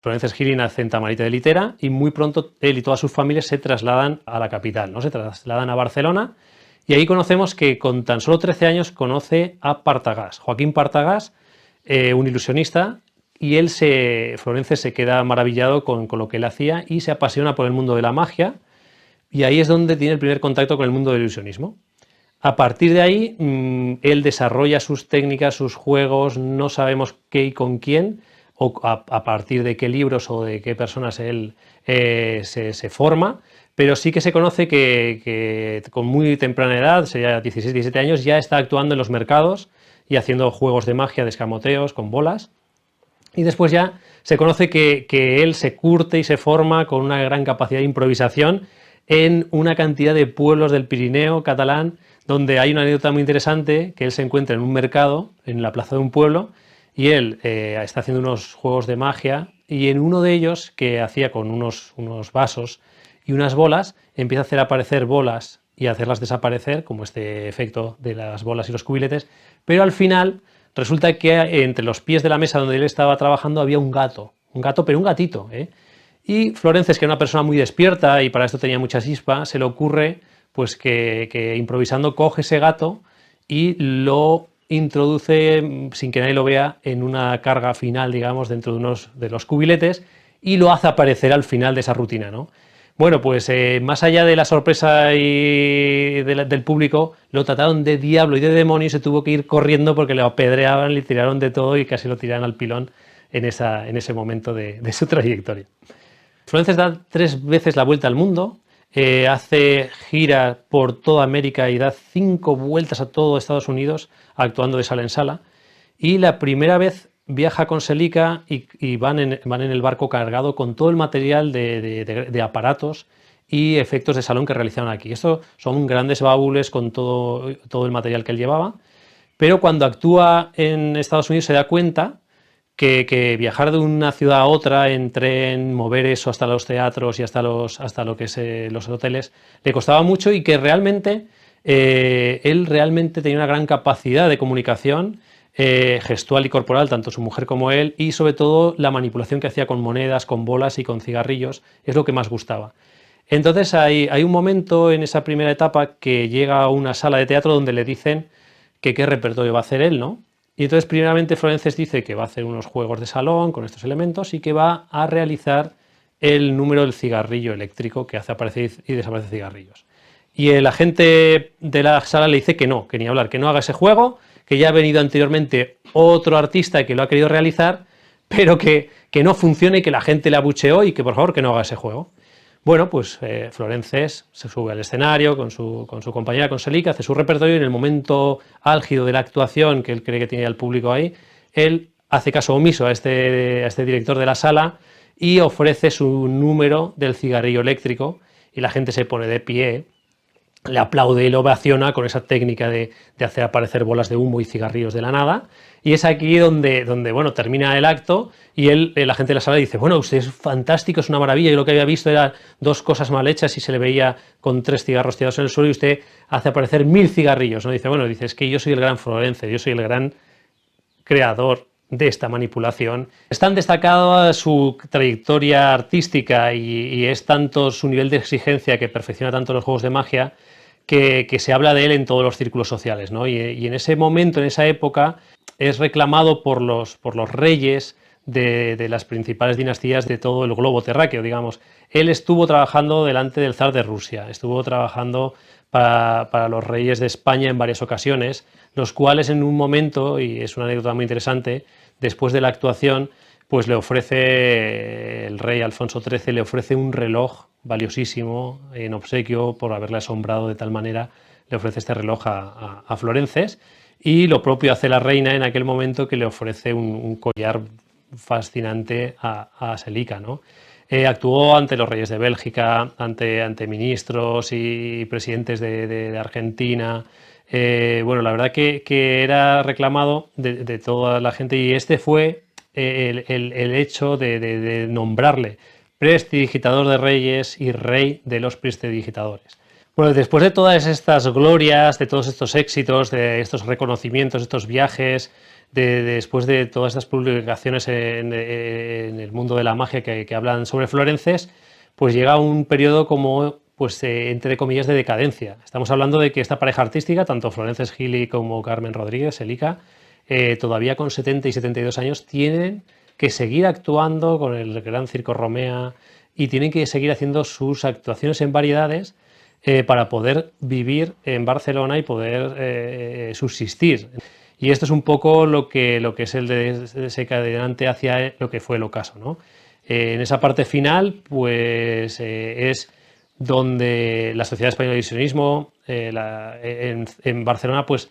Florences Gili nace en Tamarite de Litera y muy pronto él y toda su familia se trasladan a la capital, ¿no? Se trasladan a Barcelona y ahí conocemos que con tan solo 13 años conoce a Partagás, Joaquín Partagás, un ilusionista, y Florences se queda maravillado con lo que él hacía y se apasiona por el mundo de la magia, y ahí es donde tiene el primer contacto con el mundo del ilusionismo. A partir de ahí, él desarrolla sus técnicas, sus juegos, no sabemos qué y con quién, o a partir de qué libros o de qué personas él se forma, pero sí que se conoce que con muy temprana edad, sería 16, 17 años, ya está actuando en los mercados y haciendo juegos de magia, de escamoteos, con bolas. Y después ya se conoce que él se curte y se forma con una gran capacidad de improvisación en una cantidad de pueblos del Pirineo catalán, donde hay una anécdota muy interesante, que él se encuentra en un mercado, en la plaza de un pueblo, y él está haciendo unos juegos de magia, y en uno de ellos, que hacía con unos vasos y unas bolas, empieza a hacer aparecer bolas y a hacerlas desaparecer, como este efecto de las bolas y los cubiletes, pero al final resulta que entre los pies de la mesa donde él estaba trabajando había un gato, pero un gatito, ¿eh? Y Florences, que era una persona muy despierta y para esto tenía mucha chispa, se le ocurre pues que improvisando coge ese gato y lo introduce sin que nadie lo vea en una carga final, digamos, dentro de unos de los cubiletes, y lo hace aparecer al final de esa rutina, ¿no? Bueno, pues más allá de la sorpresa y del público, lo trataron de diablo y de demonio y se tuvo que ir corriendo porque le apedreaban, le tiraron de todo y casi lo tiraron al pilón en ese momento de su trayectoria. Florences da 3 veces la vuelta al mundo, hace gira por toda América y da 5 vueltas a todo Estados Unidos actuando de sala en sala, y la primera vez viaja con Selica y van en el barco cargado con todo el material de aparatos y efectos de salón que realizaron aquí. Esto son grandes baúles con todo el material que él llevaba, pero cuando actúa en Estados Unidos se da cuenta que viajar de una ciudad a otra en tren, mover eso hasta los teatros y hasta lo que es los hoteles, le costaba mucho, y que realmente él realmente tenía una gran capacidad de comunicación gestual y corporal, tanto su mujer como él, y sobre todo la manipulación que hacía con monedas, con bolas y con cigarrillos, es lo que más gustaba. Entonces hay un momento en esa primera etapa que llega a una sala de teatro donde le dicen que qué repertorio va a hacer él, ¿no? Y entonces primeramente Florences dice que va a hacer unos juegos de salón con estos elementos y que va a realizar el número del cigarrillo eléctrico, que hace aparecer y desaparecer cigarrillos. Y el agente de la sala le dice que no, que ni hablar, que no haga ese juego, que ya ha venido anteriormente otro artista que lo ha querido realizar, pero que no funcione, que la gente le abucheó y que por favor que no haga ese juego. Bueno, pues Florences se sube al escenario con su compañera, con Selica, hace su repertorio, y en el momento álgido de la actuación, que él cree que tiene al público ahí, él hace caso omiso a este director de la sala y ofrece su número del cigarrillo eléctrico, y la gente se pone de pie, le aplaude y lo ovaciona con esa técnica de hacer aparecer bolas de humo y cigarrillos de la nada. Y es aquí donde bueno, termina el acto y la gente de la sala dice, bueno, usted es fantástico, es una maravilla, yo lo que había visto eran 2 cosas mal hechas y se le veía con 3 cigarros tirados en el suelo y usted hace aparecer 1000 cigarrillos, ¿no? Dice, bueno, es que yo soy el gran Florences, yo soy el gran creador de esta manipulación. Es tan destacada su trayectoria artística y es tanto su nivel de exigencia que perfecciona tanto los juegos de magia que se habla de él en todos los círculos sociales, ¿no? Y en ese momento, en esa época, es reclamado por los reyes de las principales dinastías de todo el globo terráqueo, digamos. Él estuvo trabajando delante del zar de Rusia, estuvo trabajando para los reyes de España en varias ocasiones, los cuales en un momento, y es una anécdota muy interesante, después de la actuación, pues le ofrece, el rey Alfonso XIII le ofrece un reloj valiosísimo en obsequio por haberle asombrado de tal manera, le ofrece este reloj a Florences, y lo propio hace la reina en aquel momento, que le ofrece un collar fascinante a Selica, ¿no? Actuó ante los reyes de Bélgica, ante ministros y presidentes de Argentina. Bueno, la verdad que era reclamado de toda la gente, y este fue el hecho de nombrarle prestidigitador de reyes y rey de los prestidigitadores. Bueno, después de todas estas glorias, de todos estos éxitos, de estos reconocimientos, estos viajes, después de todas estas publicaciones en el mundo de la magia que hablan sobre Florences, pues llega un periodo como, pues entre comillas, de decadencia. Estamos hablando de que esta pareja artística, tanto Florences Gili como Carmen Rodríguez, Elica, todavía con 70 y 72 años tienen que seguir actuando con el Gran Circo Romea y tienen que seguir haciendo sus actuaciones en variedades para poder vivir en Barcelona y poder subsistir. Y esto es un poco lo que es el desencadenante hacia lo que fue el ocaso, ¿no? En esa parte final, pues es donde la Sociedad Española de Ilusionismo en Barcelona, pues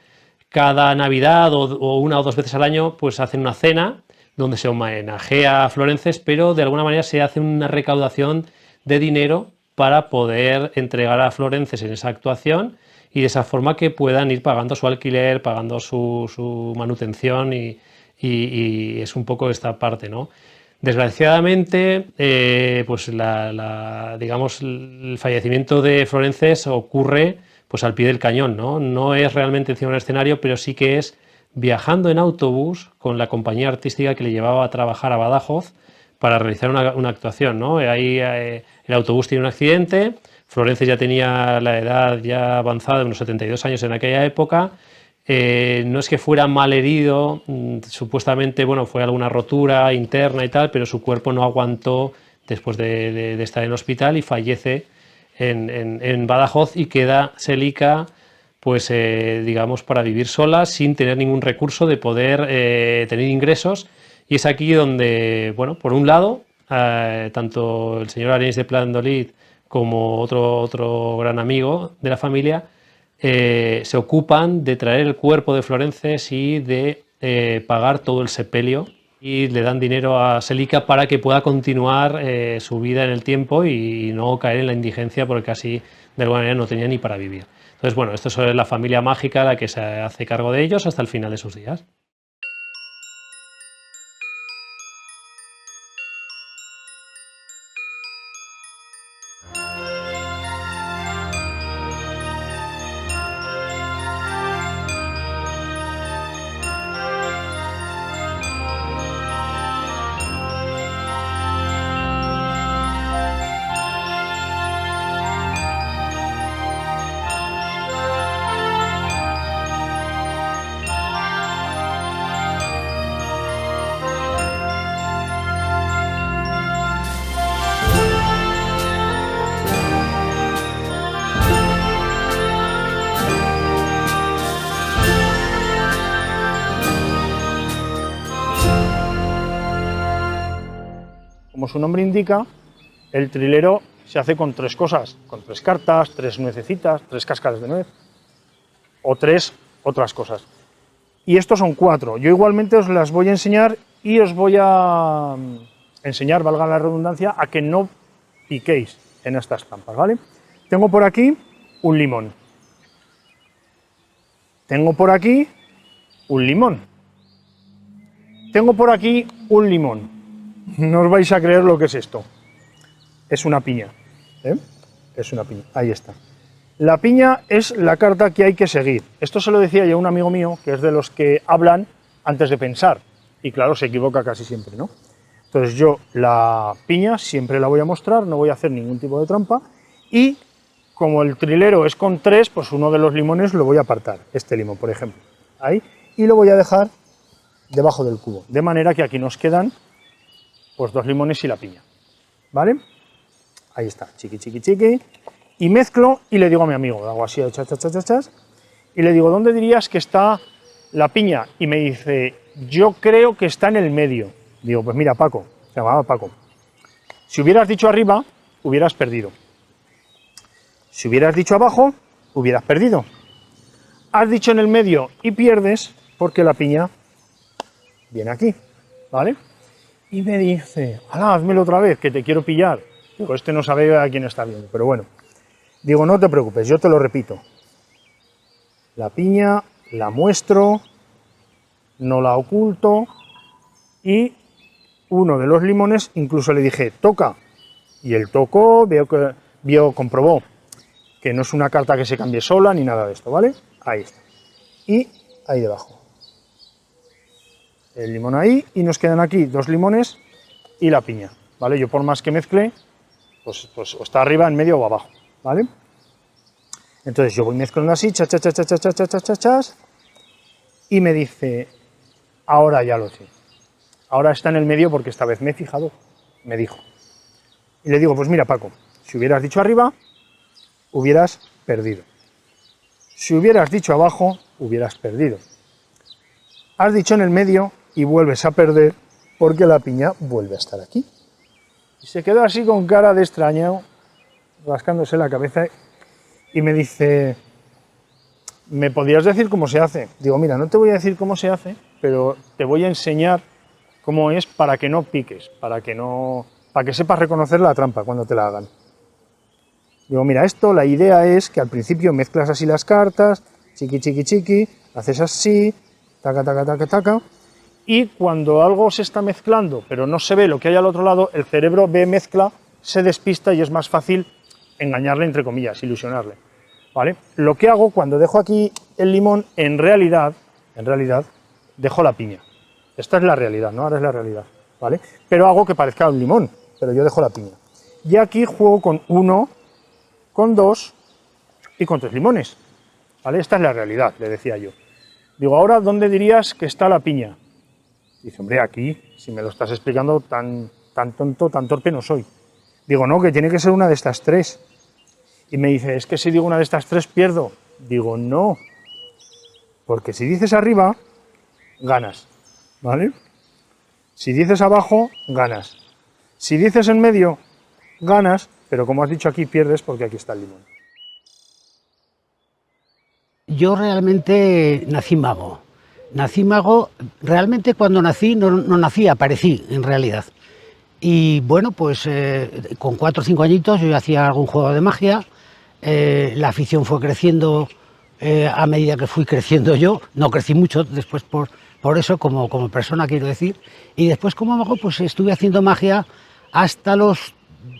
cada Navidad o una o dos veces al año, pues hacen una cena donde se homenajea a Florences, pero de alguna manera se hace una recaudación de dinero para poder entregar a Florences en esa actuación y de esa forma que puedan ir pagando su alquiler, pagando su manutención y es un poco esta parte, ¿no? Desgraciadamente, pues digamos, el fallecimiento de Florences ocurre pues al pie del cañón, ¿no? No es realmente encima del escenario, pero sí que es viajando en autobús con la compañía artística que le llevaba a trabajar a Badajoz para realizar una actuación, ¿no? Ahí el autobús tiene un accidente, Florences ya tenía la edad ya avanzada de unos 72 años en aquella época. No es que fuera mal herido, supuestamente, bueno, fue alguna rotura interna y tal, pero su cuerpo no aguantó después de estar en el hospital y fallece en Badajoz y queda Celica, pues digamos, para vivir sola sin tener ningún recurso de poder tener ingresos. Y es aquí donde, bueno, por un lado, tanto el señor Arenys de Plandolit como otro gran amigo de la familia, se ocupan de traer el cuerpo de Florences y de pagar todo el sepelio y le dan dinero a Celica para que pueda continuar su vida en el tiempo y no caer en la indigencia porque casi de alguna manera no tenía ni para vivir. Entonces, bueno, esto es la familia mágica la que se hace cargo de ellos hasta el final de sus días. Como su nombre indica, el trilero se hace con tres cosas, con tres cartas, tres nuececitas, tres cáscaras de nuez o tres otras cosas. Y estos son cuatro. Yo igualmente os las voy a enseñar y os voy a enseñar, valga la redundancia, a que no piquéis en estas trampas, ¿vale? Tengo por aquí un limón. Tengo por aquí un limón. Tengo por aquí un limón. No os vais a creer lo que es esto. Es una piña. Es una piña. Ahí está. La piña es la carta que hay que seguir. Esto se lo decía yo a un amigo mío, que es de los que hablan antes de pensar. Y claro, se equivoca casi siempre, ¿no? Entonces yo la piña siempre la voy a mostrar, no voy a hacer ningún tipo de trampa. Y como el trilero es con tres, pues uno de los limones lo voy a apartar. Este limón, por ejemplo. Ahí. Y lo voy a dejar debajo del cubo. De manera que aquí nos quedan pues dos limones y la piña, ¿vale? Ahí está, chiqui, chiqui, chiqui. Y mezclo y le digo a mi amigo, hago así, chas, chas, chas, chas, y le digo, ¿dónde dirías que está la piña? Y me dice, yo creo que está en el medio. Digo, pues mira, Paco, se llamaba Paco, si hubieras dicho arriba, hubieras perdido. Si hubieras dicho abajo, hubieras perdido. Has dicho en el medio y pierdes porque la piña viene aquí, ¿vale? Y me dice, ¡hala, házmelo otra vez, que te quiero pillar! Digo, este no sabe a quién está viendo, pero bueno. Digo, no te preocupes, yo te lo repito. La piña la muestro, no la oculto, y uno de los limones incluso le dije, toca. Y él tocó, comprobó que no es una carta que se cambie sola ni nada de esto, ¿vale? Ahí está. Y ahí debajo. el limón ahí y nos quedan aquí 2 limones y la piña, ¿vale? Yo por más que mezcle, pues o está arriba, en medio o abajo, ¿vale? Entonces yo voy mezclando así, chas, chas, chas, chas, chas, chas, chas, chas, y me dice, ahora ya lo sé. Ahora está en el medio porque esta vez me he fijado, me dijo. Y le digo, pues mira Paco, si hubieras dicho arriba, hubieras perdido. Si hubieras dicho abajo, hubieras perdido. Has dicho en el medio y vuelves a perder porque la piña vuelve a estar aquí. Y se quedó así con cara de extrañado, rascándose la cabeza y me dice, ¿me podrías decir cómo se hace? Digo, mira, no te voy a decir cómo se hace, pero te voy a enseñar cómo es para que no piques, para que sepas reconocer la trampa cuando te la hagan. Digo, mira, esto, la idea es que al principio mezclas así las cartas, chiqui, chiqui, chiqui, haces así, taca, taca, taca, taca, y cuando algo se está mezclando, pero no se ve lo que hay al otro lado, el cerebro ve mezcla, se despista y es más fácil engañarle, entre comillas, ilusionarle, ¿vale? Lo que hago cuando dejo aquí el limón, en realidad, dejo la piña. Esta es la realidad, ¿no? Ahora es la realidad, ¿vale? Pero hago que parezca un limón, pero yo dejo la piña. Y aquí juego con 1, con 2 y con 3 limones, ¿vale? Esta es la realidad, le decía yo. Digo, ahora, ¿dónde dirías que está la piña? Dice, hombre, aquí, si me lo estás explicando tan tonto, tan torpe no soy. Digo, no, que tiene que ser una de estas 3. Y me dice, es que si digo una de estas 3 pierdo. Digo, no, porque si dices arriba, ganas, ¿vale? Si dices abajo, ganas. Si dices en medio, ganas, pero como has dicho aquí, pierdes porque aquí está el limón. Yo realmente nací mago. Nací mago, realmente cuando nací no nací, aparecí en realidad. Y bueno, pues con 4 o 5 añitos yo ya hacía algún juego de magia. La afición fue creciendo a medida que fui creciendo yo. No crecí mucho después por eso, como persona quiero decir. Y después como mago pues estuve haciendo magia hasta los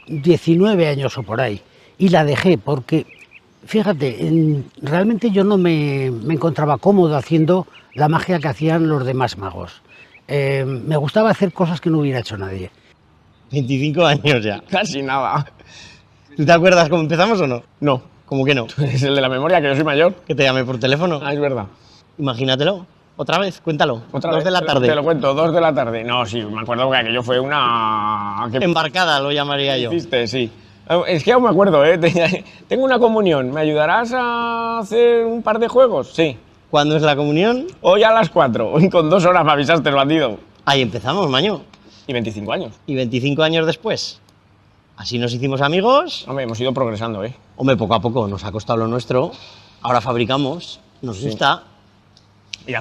19 años o por ahí. Y la dejé porque, fíjate, realmente yo no me encontraba cómodo haciendo la magia que hacían los demás magos. Me gustaba hacer cosas que no hubiera hecho nadie. 25 años ya. Casi nada. ¿Tú te acuerdas cómo empezamos o no? No, ¿Cómo que no? tú eres el de la memoria, que yo soy mayor. Que te llamé por teléfono. Ah, es verdad. Imagínatelo. Otra vez, cuéntalo. Otra 2 vez, de la tarde. Te lo cuento, 2 de la tarde. No, sí, me acuerdo que aquello fue una... ¿Qué Embarcada lo llamaría yo. hiciste? Sí. Es que aún me acuerdo, ¿eh? Tengo una comunión. ¿Me ayudarás a hacer un par de juegos? Sí. ¿Cuándo es la comunión? Hoy a las 4. Hoy con 2 horas me avisaste, el bandido. Ahí empezamos, maño. Y 25 años. Y 25 años después. Así nos hicimos amigos. Hombre, hemos ido progresando, ¿eh? Hombre, poco a poco nos ha costado lo nuestro. Ahora fabricamos, nos gusta. Y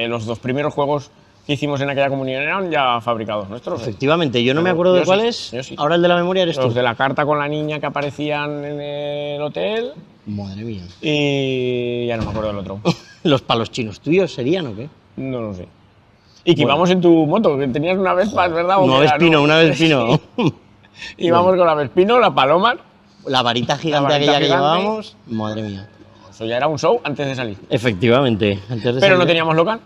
los 2 primeros juegos que hicimos en aquella comunión eran ya fabricados nuestros. Efectivamente, yo no me Pero acuerdo de yo sí, cuáles. yo sí. Ahora el de la memoria eres Los tú. de la carta con la niña que aparecían en el hotel Madre mía. y ya no me acuerdo del otro. ¿Los palos chinos tuyos serían o qué? No lo sé. Y que Bueno. íbamos en tu moto, que tenías una Vespa, ¿es verdad? Una Vespino, una Vespino. Íbamos con la Vespino, la Paloma. La varita gigante varita aquella que gigante. llevábamos. Madre mía. Eso ya era un show antes de salir. Efectivamente. Antes de Pero no salir. teníamos local.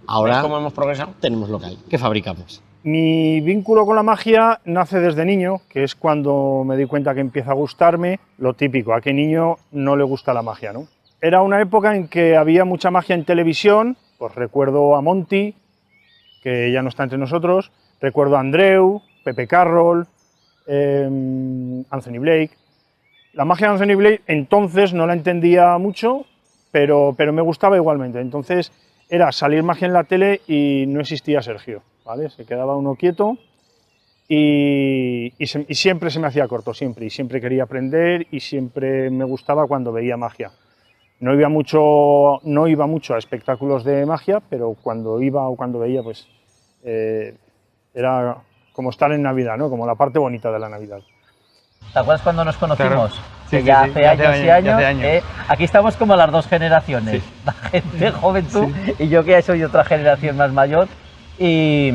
Ahora ¿Ves cómo hemos progresado? tenemos local. ¿Qué fabricamos? Mi vínculo con la magia nace desde niño, que es cuando me di cuenta que empieza a gustarme, lo típico, a qué niño no le gusta la magia, ¿no? Era una época en que había mucha magia en televisión, pues recuerdo a Monty, que ya no está entre nosotros, recuerdo a Andreu, Pepe Carroll, Anthony Blake. La magia de Anthony Blake entonces no la entendía mucho, pero me gustaba igualmente. Entonces era salir magia en la tele y no existía Sergio, ¿vale? Se quedaba uno quieto y siempre se me hacía corto, siempre. Y siempre quería aprender y siempre me gustaba cuando veía magia. No iba mucho a espectáculos de magia, pero cuando iba o cuando veía, pues era como estar en Navidad, ¿no? Como la parte bonita de la Navidad. ¿Te acuerdas cuando nos conocimos? Claro. Que Sí, ya sí, hace sí, años y años. ya hace años. Aquí estamos como las 2 generaciones. Sí. La gente joven tú y yo que ya soy otra generación más mayor. Y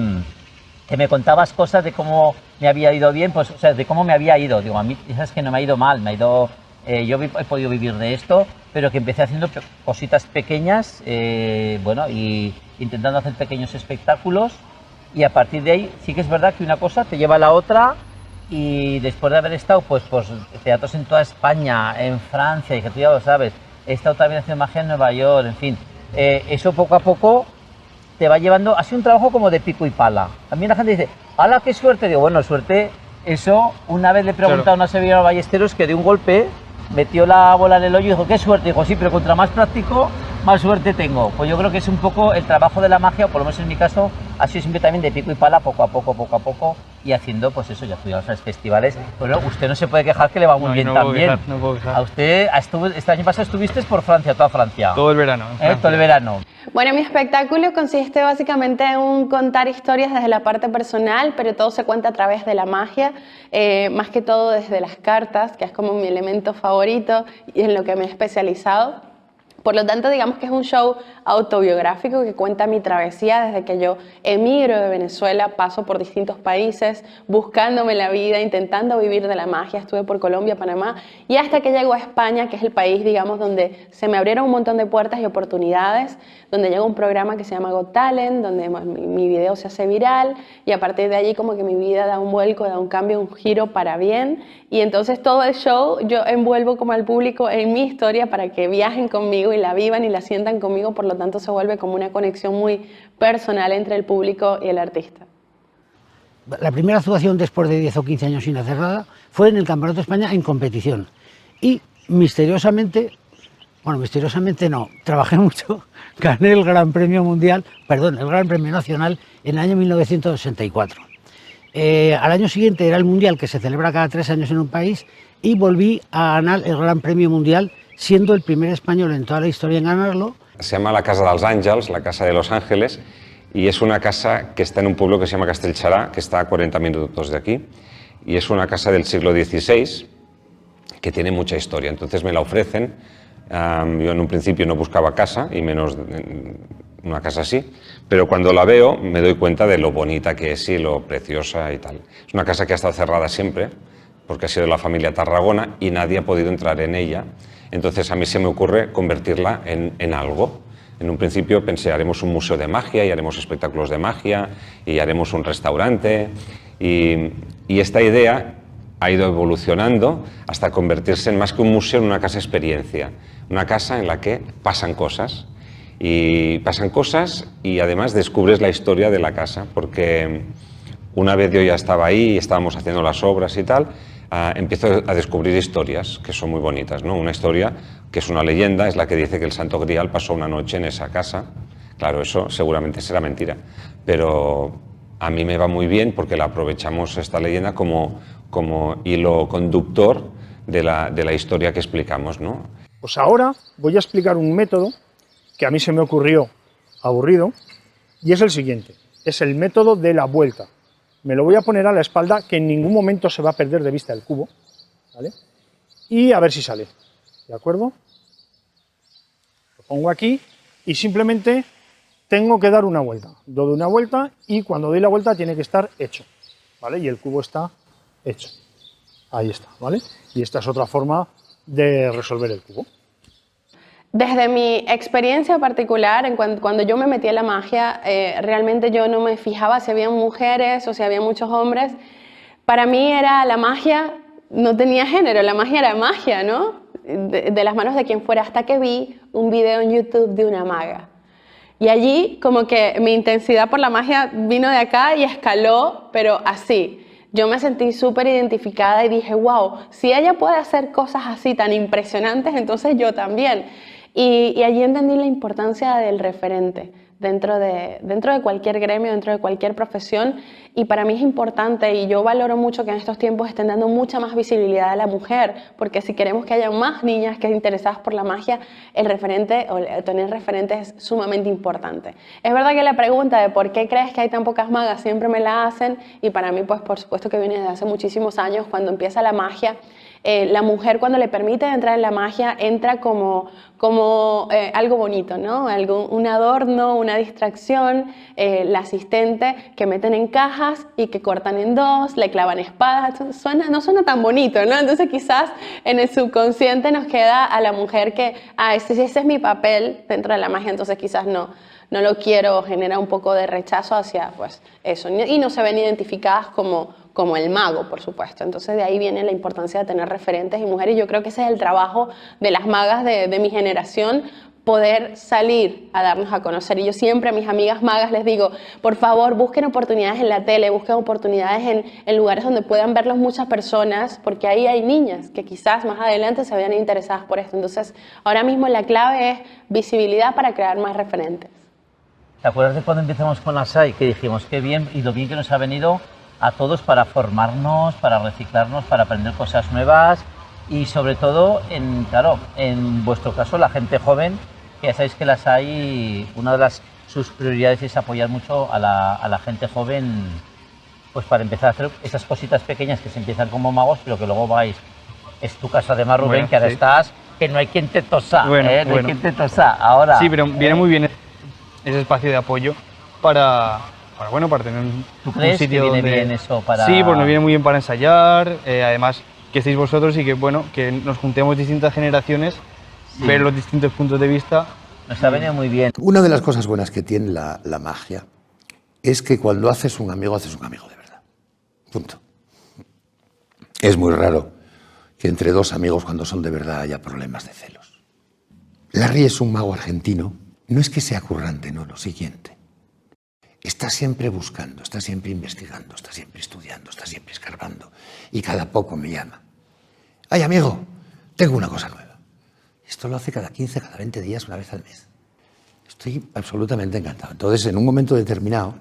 que me contabas cosas de cómo me había ido bien, pues, o sea, de cómo me había ido. Digo, a mí es que no me ha ido mal, me ha ido... yo he podido vivir de esto pero que empecé haciendo cositas pequeñas, bueno, y intentando hacer pequeños espectáculos, y a partir de ahí sí que es verdad que una cosa te lleva a la otra, y después de haber estado pues teatros en toda España, en Francia, y que tú ya lo sabes, he estado también haciendo magia en Nueva York, en fin, eso poco a poco te va llevando, ha sido un trabajo como de pico y pala. A mí la gente dice, ¡hala, qué suerte! Digo, bueno, suerte, eso, una vez le he preguntado a una sevillana de Ballesteros que de un golpe metió la bola en el hoyo y dijo, ¡qué suerte! Digo, sí, pero contra más practico, más suerte tengo. Pues yo creo que es un poco el trabajo de la magia, o por lo menos en mi caso, ha sido siempre también de pico y pala, poco a poco, y haciendo, pues eso, ya estudiamos en festivales. Bueno, usted no se puede quejar que le va muy bien también. No puedo quejar. A usted, este año pasado estuviste por Francia, toda Francia. Todo el verano. en Francia. Todo el verano. Bueno, mi espectáculo consiste básicamente en contar historias desde la parte personal, pero todo se cuenta a través de la magia, más que todo desde las cartas, que es como mi elemento favorito y en lo que me he especializado. Por lo tanto, digamos que es un show autobiográfico que cuenta mi travesía desde que yo emigro de Venezuela, paso por distintos países, buscándome la vida, intentando vivir de la magia. Estuve por Colombia, Panamá, y hasta que llego a España, que es el país, digamos, donde se me abrieron un montón de puertas y oportunidades, donde llega un programa que se llama Got Talent, donde mi video se hace viral, y a partir de allí como que mi vida da un vuelco, da un cambio, un giro para bien, y entonces todo el show yo envuelvo como al público en mi historia para que viajen conmigo y la vivan y la sientan conmigo, por lo tanto se vuelve como una conexión muy personal entre el público y el artista. La primera actuación después de 10 o 15 años sin hacer nada fue en el Campeonato de España en competición. Y misteriosamente, bueno, misteriosamente no, trabajé mucho, gané el Gran Premio Mundial, perdón, el Gran Premio Nacional en el año 1964. Al año siguiente era el Mundial, que se celebra cada 3 años en un país, y volví a ganar el Gran Premio Mundial, siendo el primer español en toda la historia en ganarlo. Se llama la Casa dels Àngels, la Casa de los Ángeles, y es una casa que está en un pueblo que se llama Castellxará, que está a 40 minutos de aquí, y es una casa del siglo XVI que tiene mucha historia. Entonces me la ofrecen. Yo en un principio no buscaba casa, y menos una casa así, pero cuando la veo me doy cuenta de lo bonita que es y lo preciosa y tal. Es una casa que ha estado cerrada siempre, porque ha sido de la familia Tarragona y nadie ha podido entrar en ella. Entonces a mí se me ocurre convertirla en algo. En un principio pensé, haremos un museo de magia y haremos espectáculos de magia y haremos un restaurante, y esta idea ha ido evolucionando hasta convertirse en más que un museo, en una casa experiencia, una casa en la que pasan cosas y además descubres la historia de la casa, porque una vez yo ya estaba ahí y estábamos haciendo las obras y tal, empiezo a descubrir historias que son muy bonitas, ¿no? Una historia que es una leyenda, es la que dice que el Santo Grial pasó una noche en esa casa. Claro, eso seguramente será mentira, pero a mí me va muy bien porque la aprovechamos, esta leyenda, como hilo conductor de la historia que explicamos, ¿no? Pues ahora voy a explicar un método que a mí se me ocurrió aburrido, y es el siguiente, es el método de la vuelta. Me lo voy a poner a la espalda, que en ningún momento se va a perder de vista el cubo, ¿vale? Y a ver si sale, ¿de acuerdo? Lo pongo aquí y simplemente tengo que dar una vuelta. Doy una vuelta y cuando doy la vuelta tiene que estar hecho, ¿vale? Y el cubo está hecho. Ahí está, ¿vale? Y esta es otra forma de resolver el cubo. Desde mi experiencia particular, cuando yo me metí a la magia, realmente yo no me fijaba si había mujeres o si había muchos hombres. Para mí era la magia, no tenía género, la magia era magia, ¿no? De las manos de quien fuera, hasta que vi un video en YouTube de una maga. Y allí como que mi intensidad por la magia vino de acá y escaló, pero así. Yo me sentí súper identificada y dije, wow, si ella puede hacer cosas así tan impresionantes, entonces yo también. Y allí entendí la importancia del referente dentro de cualquier gremio, dentro de cualquier profesión, y para mí es importante, y yo valoro mucho que en estos tiempos estén dando mucha más visibilidad a la mujer, porque si queremos que haya más niñas que estén interesadas por la magia, el referente o tener referentes es sumamente importante. Es verdad que la pregunta de por qué crees que hay tan pocas magas siempre me la hacen, y para mí pues por supuesto que viene desde hace muchísimos años. Cuando empieza la magia la mujer cuando le permite entrar en la magia entra como algo bonito, ¿no? Un adorno, una distracción, la asistente que meten en cajas y que cortan en dos, le clavan espadas, no suena tan bonito, ¿no? Entonces quizás en el subconsciente nos queda a la mujer que, ese es mi papel dentro de la magia, entonces quizás no lo quiero, genera un poco de rechazo hacia pues eso, y no se ven identificadas como el mago, por supuesto. Entonces de ahí viene la importancia de tener referentes y mujeres. Yo creo que ese es el trabajo de las magas de mi generación, poder salir a darnos a conocer. Y yo siempre a mis amigas magas les digo, por favor, busquen oportunidades en la tele, busquen oportunidades en lugares donde puedan verlos muchas personas, porque ahí hay niñas que quizás más adelante se vean interesadas por esto. Entonces, ahora mismo la clave es visibilidad para crear más referentes. ¿Te acuerdas de cuando empezamos con la SAI? Que dijimos, qué bien, y lo bien que nos ha venido a todos para formarnos, para reciclarnos, para aprender cosas nuevas y sobre todo, claro, en vuestro caso, la gente joven, que ya sabéis que la SAI, una de sus prioridades es apoyar mucho a la gente joven, pues para empezar a hacer esas cositas pequeñas que se empiezan como magos, pero que luego vais. Es tu caso además, Rubén, bueno, que ahora sí. estás, que no hay quien te tosa, Bueno, no hay bueno. quien te tosa, ahora. Sí, pero viene muy bien ese espacio de apoyo para tener un ¿Tú crees sitio que viene donde... bien eso para...? Sí, pues nos viene muy bien para ensayar, además que estéis vosotros y que, bueno, que nos juntemos distintas generaciones, Sí. ver los distintos puntos de vista. Nos ha venido muy bien. Una de las cosas buenas que tiene la magia es que cuando haces un amigo de verdad. Punto. Es muy raro que entre dos amigos, cuando son de verdad, haya problemas de celos. Larry es un mago argentino. No es que sea currante, no, lo siguiente. Está siempre buscando, está siempre investigando, está siempre estudiando, está siempre escarbando. Y cada poco me llama. ¡Ay, amigo! Tengo una cosa nueva. Esto lo hace cada 15, cada 20 días, una vez al mes. Estoy absolutamente encantado. Entonces, en un momento determinado,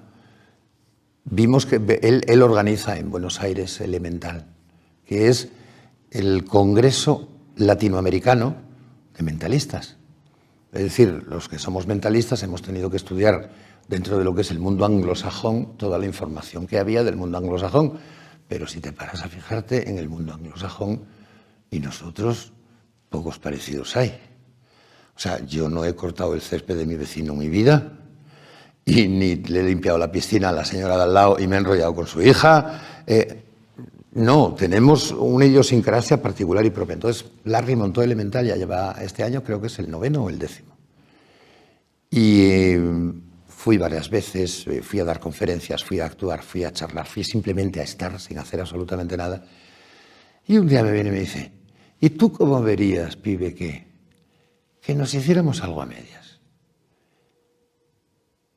vimos que él organiza en Buenos Aires Elemental, que es el Congreso Latinoamericano de Mentalistas. Es decir, los que somos mentalistas hemos tenido que estudiar dentro de lo que es el mundo anglosajón toda la información que había del mundo anglosajón. Pero si te paras a fijarte en el mundo anglosajón, y nosotros pocos parecidos hay. O sea, yo no he cortado el césped de mi vecino en mi vida, y ni le he limpiado la piscina a la señora de al lado y me he enrollado con su hija. No, tenemos una idiosincrasia particular y propia. Entonces, Larry montó Elemental, ya lleva este año, creo que es el 9º o el 10º. Y fui varias veces, fui a dar conferencias, fui a actuar, fui a charlar, fui simplemente a estar sin hacer absolutamente nada. Y un día me viene y me dice, ¿y tú cómo verías, pibe, que nos hiciéramos algo a medias?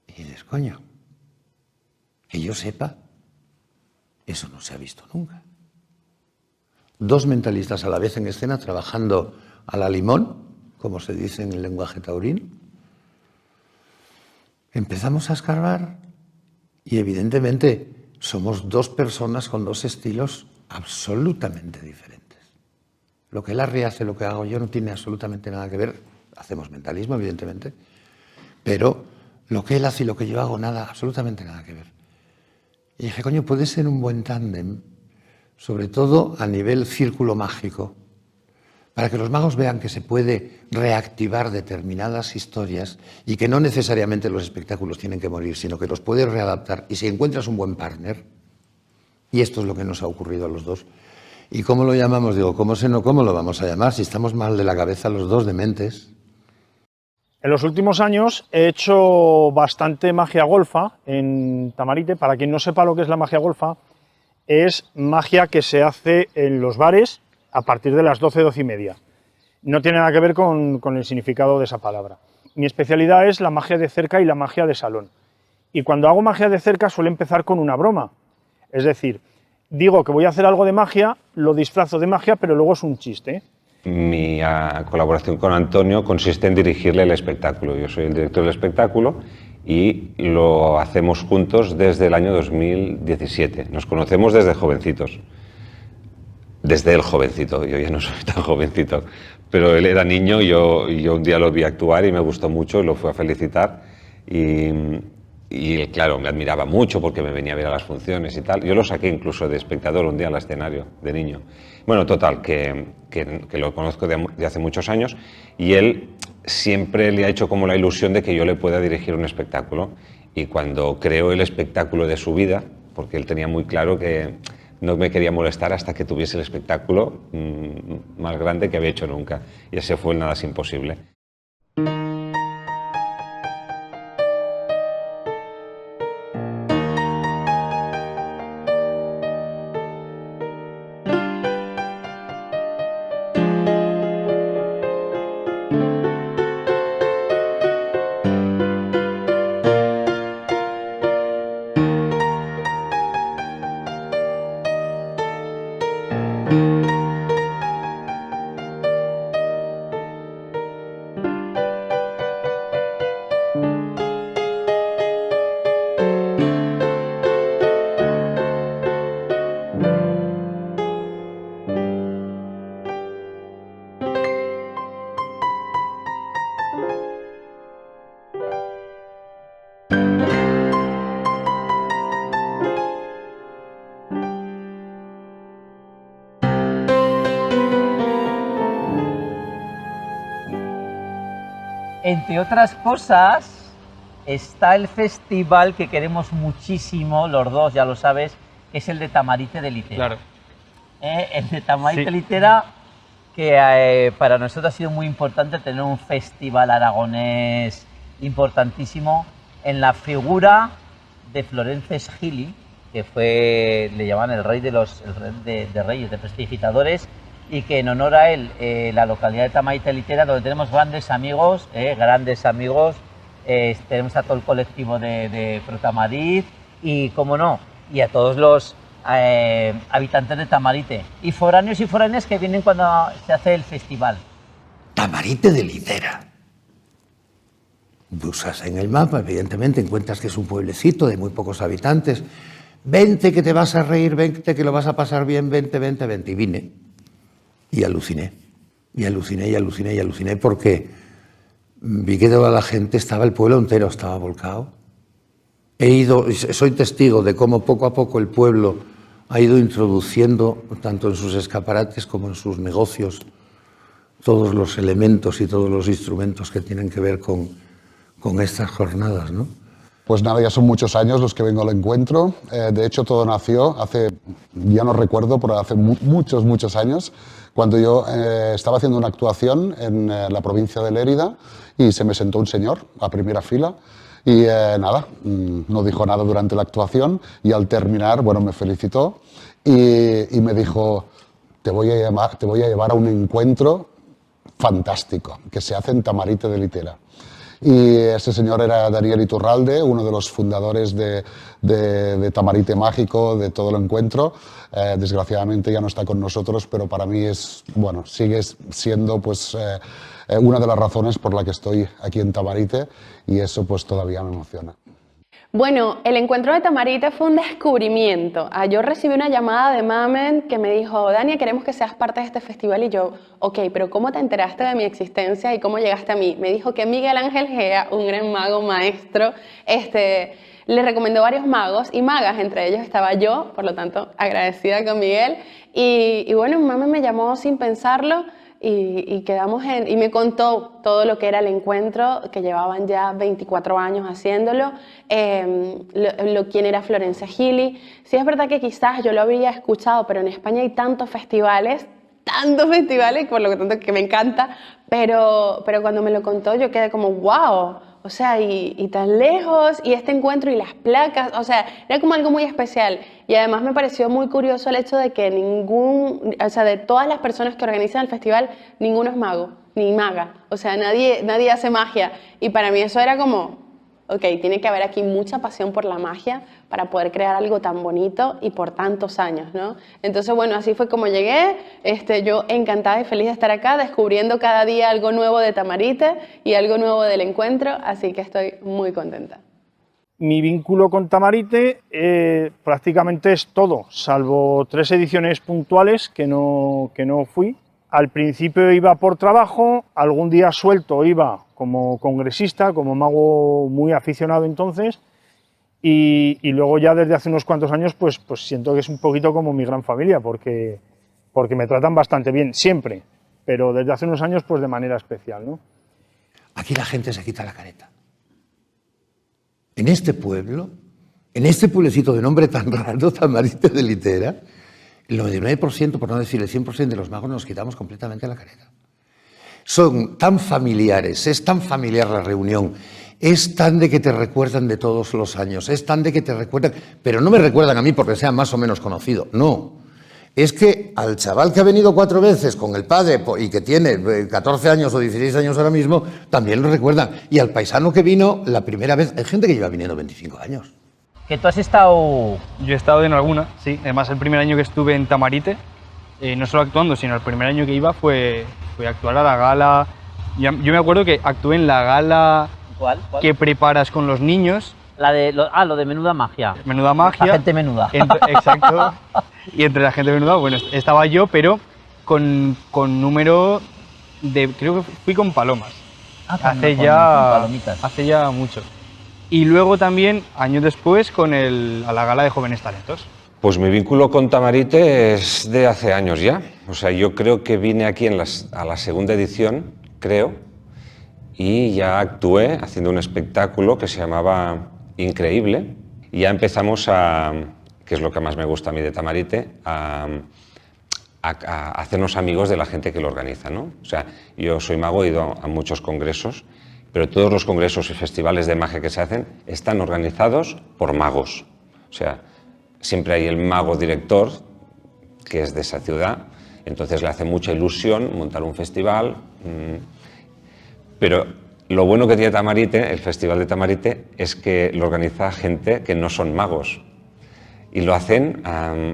Y dices, coño, que yo sepa, eso no se ha visto nunca. Dos mentalistas a la vez en escena trabajando a la limón, como se dice en el lenguaje taurino. Empezamos a escarbar y evidentemente somos dos personas con dos estilos absolutamente diferentes. Lo que Larry hace, lo que hago yo, no tiene absolutamente nada que ver. Hacemos mentalismo, evidentemente, pero lo que él hace y lo que yo hago, nada, absolutamente nada que ver. Y dije, coño, puede ser un buen tándem, sobre todo a nivel círculo mágico, para que los magos vean que se puede reactivar determinadas historias y que no necesariamente los espectáculos tienen que morir, sino que los puedes readaptar. Y si encuentras un buen partner, y esto es lo que nos ha ocurrido a los dos, ¿y cómo lo llamamos? Digo, ¿cómo lo vamos a llamar? Si estamos mal de la cabeza los dos, dementes. En los últimos años he hecho bastante magia golfa en Tamarite. Para quien no sepa lo que es la magia golfa, es magia que se hace en los bares a partir de las 12, 12 y media. No tiene nada que ver con el significado de esa palabra. Mi especialidad es la magia de cerca y la magia de salón. Y cuando hago magia de cerca suele empezar con una broma. Es decir, digo que voy a hacer algo de magia, lo disfrazo de magia, pero luego es un chiste. Mi colaboración con Antonio consiste en dirigirle el espectáculo. Yo soy el director del espectáculo y lo hacemos juntos desde el año 2017. Nos conocemos desde jovencitos. Desde el jovencito, yo ya no soy tan jovencito, pero él era niño y yo un día lo vi actuar y me gustó mucho y lo fui a felicitar. Y Y él, claro, me admiraba mucho porque me venía a ver a las funciones y tal. Yo lo saqué incluso de espectador un día al escenario, de niño. Bueno, total, que lo conozco de hace muchos años y él siempre le ha hecho como la ilusión de que yo le pueda dirigir un espectáculo. Y cuando creó el espectáculo de su vida, porque él tenía muy claro que no me quería molestar hasta que tuviese el espectáculo más grande que había hecho nunca. Y ese fue el Nada es imposible. Entre otras cosas, está el festival que queremos muchísimo, los dos, ya lo sabes, que es el de Tamarite de Litera. Claro. El de Tamarite Sí. Litera, que para nosotros ha sido muy importante tener un festival aragonés importantísimo en la figura de Florences Gili, que fue, le llaman el rey de reyes, de prestidigitadores, y que en honor a él, la localidad de Tamarite Litera, donde tenemos grandes amigos, tenemos a todo el colectivo de Protamadrid y, como no, y a todos los habitantes de Tamarite y foráneos y foráneas que vienen cuando se hace el festival. Tamarite de Litera. Buscas en el mapa, evidentemente, encuentras que es un pueblecito de muy pocos habitantes. Vente que te vas a reír, vente que lo vas a pasar bien, vente, vente, vente. Y vine. Y aluciné. Y aluciné, y aluciné, y aluciné, porque vi que toda la gente estaba, el pueblo entero estaba volcado. Soy testigo de cómo poco a poco el pueblo ha ido introduciendo, tanto en sus escaparates como en sus negocios, todos los elementos y todos los instrumentos que tienen que ver con estas jornadas, ¿no? Pues nada, ya son muchos años los que vengo al encuentro. De hecho, todo nació hace, ya no recuerdo, pero hace muchos años, cuando yo estaba haciendo una actuación en la provincia de Lérida y se me sentó un señor a primera fila y no dijo nada durante la actuación y al terminar, bueno, me felicitó y me dijo, te voy a llevar a un encuentro fantástico que se hace en Tamarite de Litera. Y ese señor era Daniel Iturralde, uno de los fundadores de Tamarite Mágico, de todo el encuentro. Desgraciadamente ya no está con nosotros, pero para mí sigue siendo pues, una de las razones por la que estoy aquí en Tamarite y eso pues todavía me emociona. Bueno, el encuentro de Tamarite fue un descubrimiento. Yo recibí una llamada de Mamen que me dijo, Dania, queremos que seas parte de este festival. Y yo, ok, pero ¿cómo te enteraste de mi existencia y cómo llegaste a mí? Me dijo que Miguel Ángel Gea, un gran mago maestro, le recomendó varios magos y magas, entre ellos estaba yo, por lo tanto agradecida con Miguel. Y bueno, Mamen me llamó sin pensarlo. Y quedamos y me contó todo lo que era el encuentro, que llevaban ya 24 años haciéndolo, quién era Florencia Gili. Sí es verdad que quizás yo lo había escuchado, pero en España hay tantos festivales, por lo tanto que me encanta, pero cuando me lo contó yo quedé como wow, o sea, y tan lejos, y este encuentro y las placas, o sea, era como algo muy especial. Y además me pareció muy curioso el hecho de que de todas las personas que organizan el festival, ninguno es mago, ni maga, o sea, nadie hace magia. Y para mí eso era como, ok, tiene que haber aquí mucha pasión por la magia para poder crear algo tan bonito y por tantos años, ¿no? Entonces, bueno, así fue como llegué, yo encantada y feliz de estar acá, descubriendo cada día algo nuevo de Tamarite y algo nuevo del encuentro, así que estoy muy contenta. Mi vínculo con Tamarite prácticamente es todo, salvo 3 ediciones puntuales que no fui. Al principio iba por trabajo, algún día suelto iba como congresista, como mago muy aficionado entonces, Y luego ya desde hace unos cuantos años pues siento que es un poquito como mi gran familia, porque me tratan bastante bien, siempre, pero desde hace unos años pues de manera especial, ¿no? Aquí la gente se quita la careta. En este pueblo, en este pueblecito de nombre tan raro, Tamarite de Litera, el 99%, por no decir el 100% de los magos nos quitamos completamente la careta. Son tan familiares, es tan familiar la reunión, es tan de que te recuerdan de todos los años, es tan de que te recuerdan, pero no me recuerdan a mí porque sea más o menos conocido, no. Es que al chaval que ha venido 4 veces con el padre y que tiene 14 años o 16 años ahora mismo, también lo recuerdan. Y al paisano que vino la primera vez, hay gente que lleva viniendo 25 años. ¿Que tú has estado...? Yo he estado en alguna, sí. Además, el primer año que estuve en Tamarite, no solo actuando, sino el primer año que iba fue a actuar a la gala. Yo me acuerdo que actué en la gala. ¿Cuál? Que preparas con los niños. Lo de Menuda Magia. Menuda Magia. La gente menuda. Exacto. Y entre la gente menuda, bueno, estaba yo, pero con número de... Creo que fui con palomas. Hace ya mucho. Y luego también, años después, a la gala de Jóvenes Talentos. Pues mi vínculo con Tamarite es de hace años ya. O sea, yo creo que vine aquí a la segunda edición, creo, y ya actué haciendo un espectáculo que se llamaba Increíble. Y ya empezamos que es lo que más me gusta a mí de Tamarite, a hacernos amigos de la gente que lo organiza, ¿no? O sea, yo soy mago, he ido a muchos congresos, pero todos los congresos y festivales de magia que se hacen están organizados por magos. O sea, siempre hay el mago director, que es de esa ciudad, entonces le hace mucha ilusión montar un festival, pero lo bueno que tiene Tamarite, el Festival de Tamarite, es que lo organiza gente que no son magos. Y lo hacen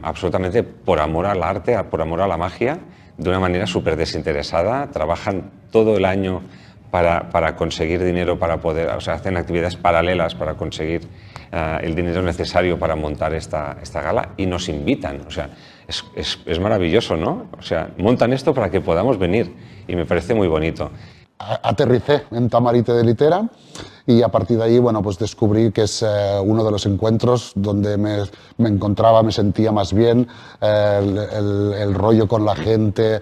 absolutamente por amor al arte, por amor a la magia, de una manera súper desinteresada. Trabajan todo el año para conseguir dinero, para poder, o sea, hacen actividades paralelas para conseguir el dinero necesario para montar esta gala y nos invitan. O sea, es maravilloso, ¿no? O sea, montan esto para que podamos venir y me parece muy bonito. Aterricé en Tamarite de Litera y a partir de ahí, bueno, pues descubrí que es uno de los encuentros donde me encontraba, me sentía más bien, el rollo con la gente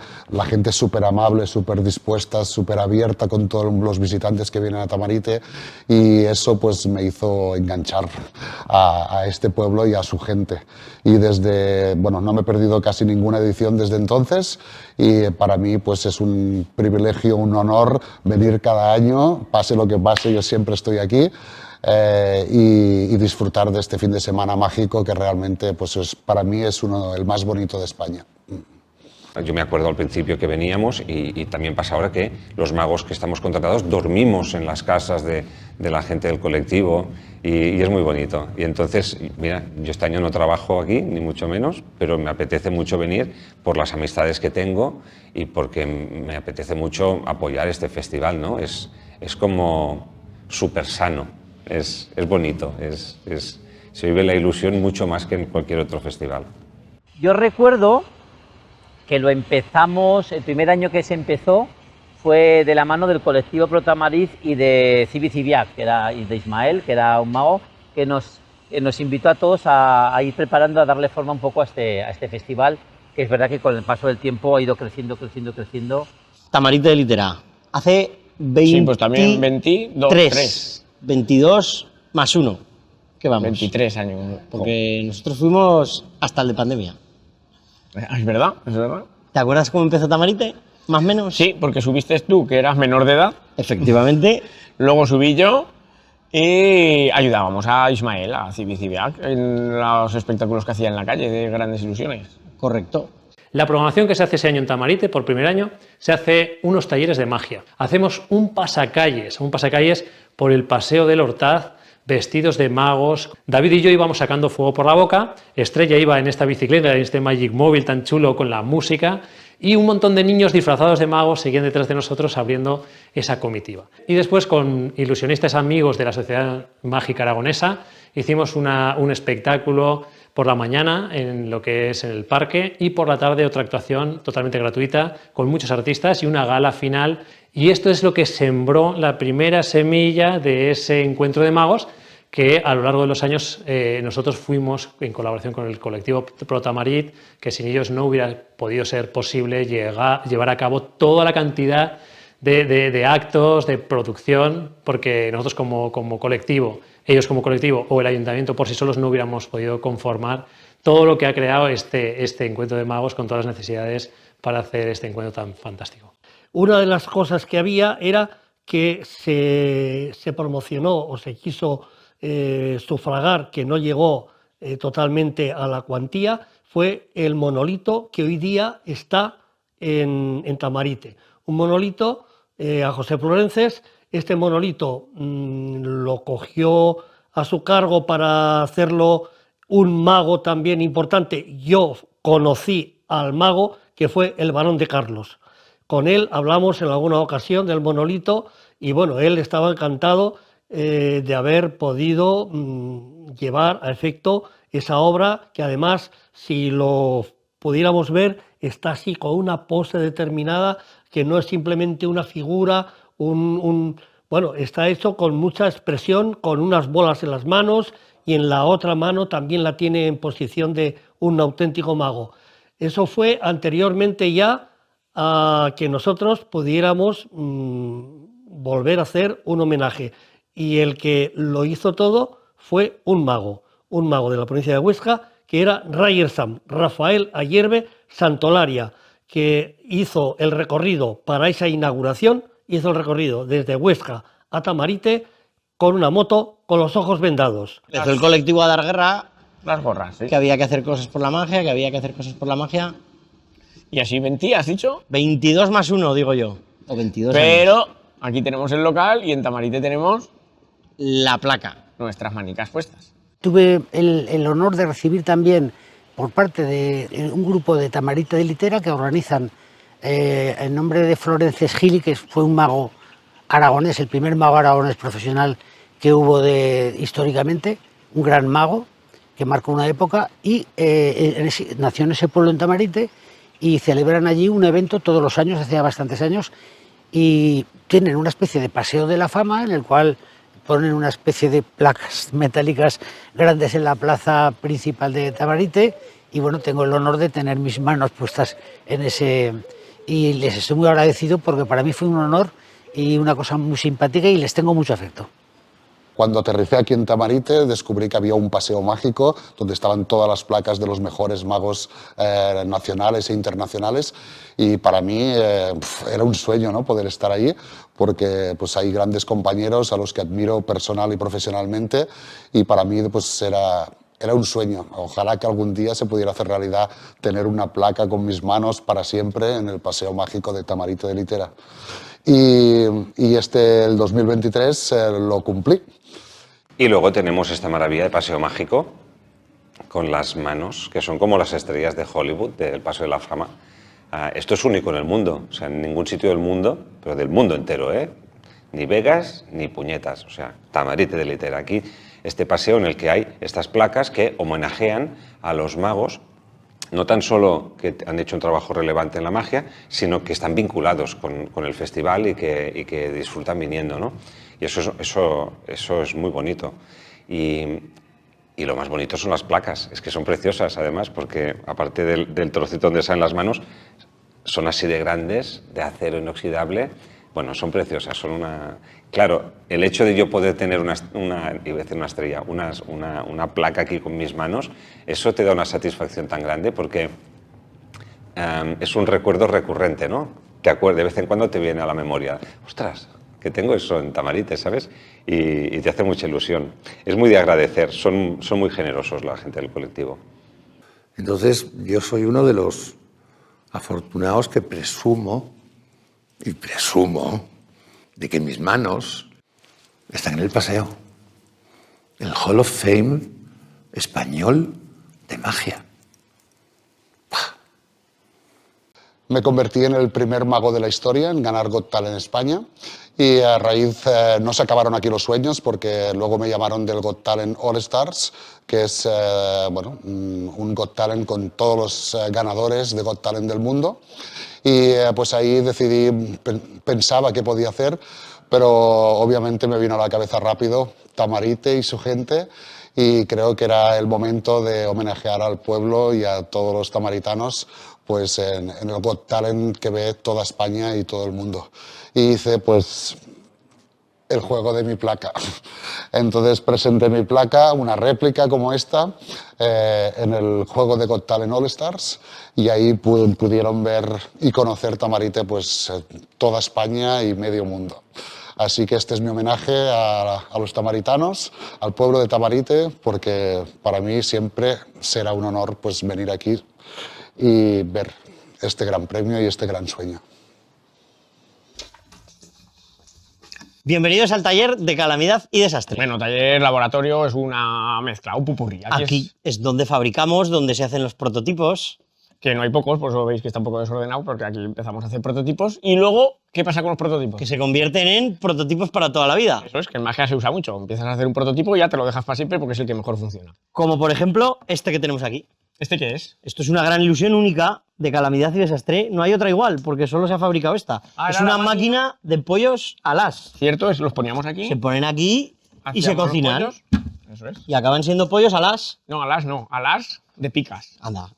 súper amable, súper dispuesta, súper abierta con todos los visitantes que vienen a Tamarite, y eso pues me hizo enganchar a este pueblo y a su gente. Y no me he perdido casi ninguna edición desde entonces, y para mí pues es un privilegio, un honor venir cada año, pase lo que pase, yo siempre estoy aquí, y disfrutar de este fin de semana mágico que realmente pues para mí es el más bonito de España. Yo me acuerdo al principio que veníamos y también pasa ahora que los magos que estamos contratados dormimos en las casas de la gente del colectivo y es muy bonito. Y entonces, mira, yo este año no trabajo aquí, ni mucho menos, pero me apetece mucho venir por las amistades que tengo y porque me apetece mucho apoyar este festival, ¿no? Es como súper sano, es bonito, se vive la ilusión mucho más que en cualquier otro festival. Yo recuerdo que lo empezamos, el primer año que se empezó fue de la mano del colectivo Protamariz y de Cibi Cibiac, y de Ismael, que era un mago, que nos invitó a todos a ir preparando, a darle forma un poco a este festival, que es verdad que con el paso del tiempo ha ido creciendo. Tamarite de Litera, hace 23, sí, pues también 22 más 1, ¿qué vamos? 23 años. Porque nosotros fuimos hasta el de pandemia. Es verdad, es verdad. ¿Te acuerdas cómo empezó Tamarite? Más o menos. Sí, porque subiste tú, que eras menor de edad. Efectivamente. Luego subí yo y ayudábamos a Ismael, a Cibi Cibiac, en los espectáculos que hacía en la calle de Grandes Ilusiones. Correcto. La programación que se hace ese año en Tamarite, por primer año, se hace unos talleres de magia. Hacemos un pasacalles por el Paseo del Hortaz, vestidos de magos. David y yo íbamos sacando fuego por la boca, Estrella iba en esta bicicleta, en este Magic Móvil tan chulo con la música, y un montón de niños disfrazados de magos seguían detrás de nosotros abriendo esa comitiva. Y después, con ilusionistas amigos de la Sociedad Mágica Aragonesa, hicimos un espectáculo por la mañana en lo que es en el parque y por la tarde otra actuación totalmente gratuita con muchos artistas y una gala final. Y esto es lo que sembró la primera semilla de ese encuentro de magos que a lo largo de los años nosotros fuimos, en colaboración con el colectivo Protamarit, que sin ellos no hubiera podido ser posible llevar a cabo toda la cantidad de actos, de producción, porque nosotros como colectivo, ellos como colectivo o el ayuntamiento por sí solos no hubiéramos podido conformar todo lo que ha creado este encuentro de magos con todas las necesidades para hacer este encuentro tan fantástico. Una de las cosas que había era que se promocionó o se quiso sufragar, que no llegó totalmente a la cuantía, fue el monolito que hoy día está en Tamarite. Un monolito a José Florences. Este monolito lo cogió a su cargo para hacerlo un mago también importante. Yo conocí al mago, que fue el Barón de Carlos. Con él hablamos en alguna ocasión del monolito y bueno, él estaba encantado de haber podido llevar a efecto esa obra, que además, si lo pudiéramos ver, está así con una pose determinada, que no es simplemente una figura, bueno, está hecho con mucha expresión, con unas bolas en las manos y en la otra mano también la tiene en posición de un auténtico mago. Eso fue anteriormente ya a que nosotros pudiéramos volver a hacer un homenaje. Y el que lo hizo todo fue un mago de la provincia de Huesca, que era Rayersam, Rafael Ayerbe Santolaria, que hizo el recorrido para esa inauguración, hizo el recorrido desde Huesca a Tamarite con una moto con los ojos vendados. Empezó el colectivo a dar guerra. Las gorras, ¿sí? Que había que hacer cosas por la magia, Y así 20, ¿has dicho? 22 más 1, digo yo. O 22 Pero años. aquí tenemos el local y en Tamarite tenemos la placa. Nuestras manicas puestas. Tuve el honor de recibir también por parte de un grupo de Tamarite de Litera que organizan en nombre de Florences Gili, que fue un mago aragonés, el primer mago aragonés profesional que hubo históricamente, un gran mago que marcó una época, y nació en ese pueblo en Tamarite y celebran allí un evento todos los años, hace ya bastantes años, y tienen una especie de paseo de la fama en el cual ponen una especie de placas metálicas grandes en la plaza principal de Tamarite, y bueno, tengo el honor de tener mis manos puestas en ese, y les estoy muy agradecido porque para mí fue un honor y una cosa muy simpática y les tengo mucho afecto. Cuando aterricé aquí en Tamarite descubrí que había un paseo mágico donde estaban todas las placas de los mejores magos nacionales e internacionales, y para mí era un sueño, ¿no?, poder estar allí, porque pues, hay grandes compañeros a los que admiro personal y profesionalmente, y para mí pues, era un sueño. Ojalá que algún día se pudiera hacer realidad tener una placa con mis manos para siempre en el paseo mágico de Tamarite de Litera. Y el 2023 lo cumplí. Y luego tenemos esta maravilla de paseo mágico con las manos, que son como las estrellas de Hollywood, del Paseo de la Fama. Esto es único en el mundo, o sea, en ningún sitio del mundo, pero del mundo entero, ¿eh? Ni Vegas ni puñetas, o sea, Tamarite de Litera. Aquí este paseo en el que hay estas placas que homenajean a los magos, no tan solo que han hecho un trabajo relevante en la magia, sino que están vinculados con el festival y que disfrutan viniendo, ¿no? Y eso es muy bonito. Y lo más bonito son las placas, es que son preciosas además, porque aparte del trocito donde salen las manos, son así de grandes, de acero inoxidable. Bueno, son preciosas, son una... Claro, el hecho de yo poder tener iba a decir una estrella, una placa aquí con mis manos, eso te da una satisfacción tan grande porque es un recuerdo recurrente, ¿no? De vez en cuando te viene a la memoria, ostras, que tengo eso en Tamarite, ¿sabes? Y te hace mucha ilusión. Es muy de agradecer, son muy generosos la gente del colectivo. Entonces, yo soy uno de los afortunados que presumo de que mis manos están en el paseo. El Hall of Fame español de magia. Me convertí en el primer mago de la historia en ganar Got Talent en España, y a raíz no se acabaron aquí los sueños porque luego me llamaron del Got Talent All Stars, que es un Got Talent con todos los ganadores de Got Talent del mundo, y pues ahí decidí, pensaba qué podía hacer pero obviamente me vino a la cabeza rápido Tamarite y su gente, y creo que era el momento de homenajear al pueblo y a todos los tamaritanos pues en el Got Talent que ve toda España y todo el mundo. Y hice pues el juego de mi placa. Entonces presenté mi placa, una réplica como esta, en el juego de Got Talent All Stars, y ahí pudieron ver y conocer Tamarite pues toda España y medio mundo. Así que este es mi homenaje a los tamaritanos, al pueblo de Tamarite, porque para mí siempre será un honor pues venir aquí y ver este gran premio y este gran sueño. Bienvenidos al taller de calamidad y desastre. Bueno, taller laboratorio es una mezcla, un pupurrí. Aquí es donde fabricamos, donde se hacen los prototipos. Que no hay pocos, por eso veis que está un poco desordenado, porque aquí empezamos a hacer prototipos. Y luego, ¿qué pasa con los prototipos? Que se convierten en prototipos para toda la vida. Eso es, que en magia se usa mucho. Empiezas a hacer un prototipo y ya te lo dejas para siempre porque es el que mejor funciona. Como por ejemplo este que tenemos aquí. ¿Este qué es? Esto es una gran ilusión única de calamidad y desastre. No hay otra igual, porque solo se ha fabricado esta. Es una máquina de pollos al as. Cierto, los poníamos aquí. Se ponen aquí y se cocinan. Eso es. Y acaban siendo pollos al as. No, al as no, al as de picas. Anda,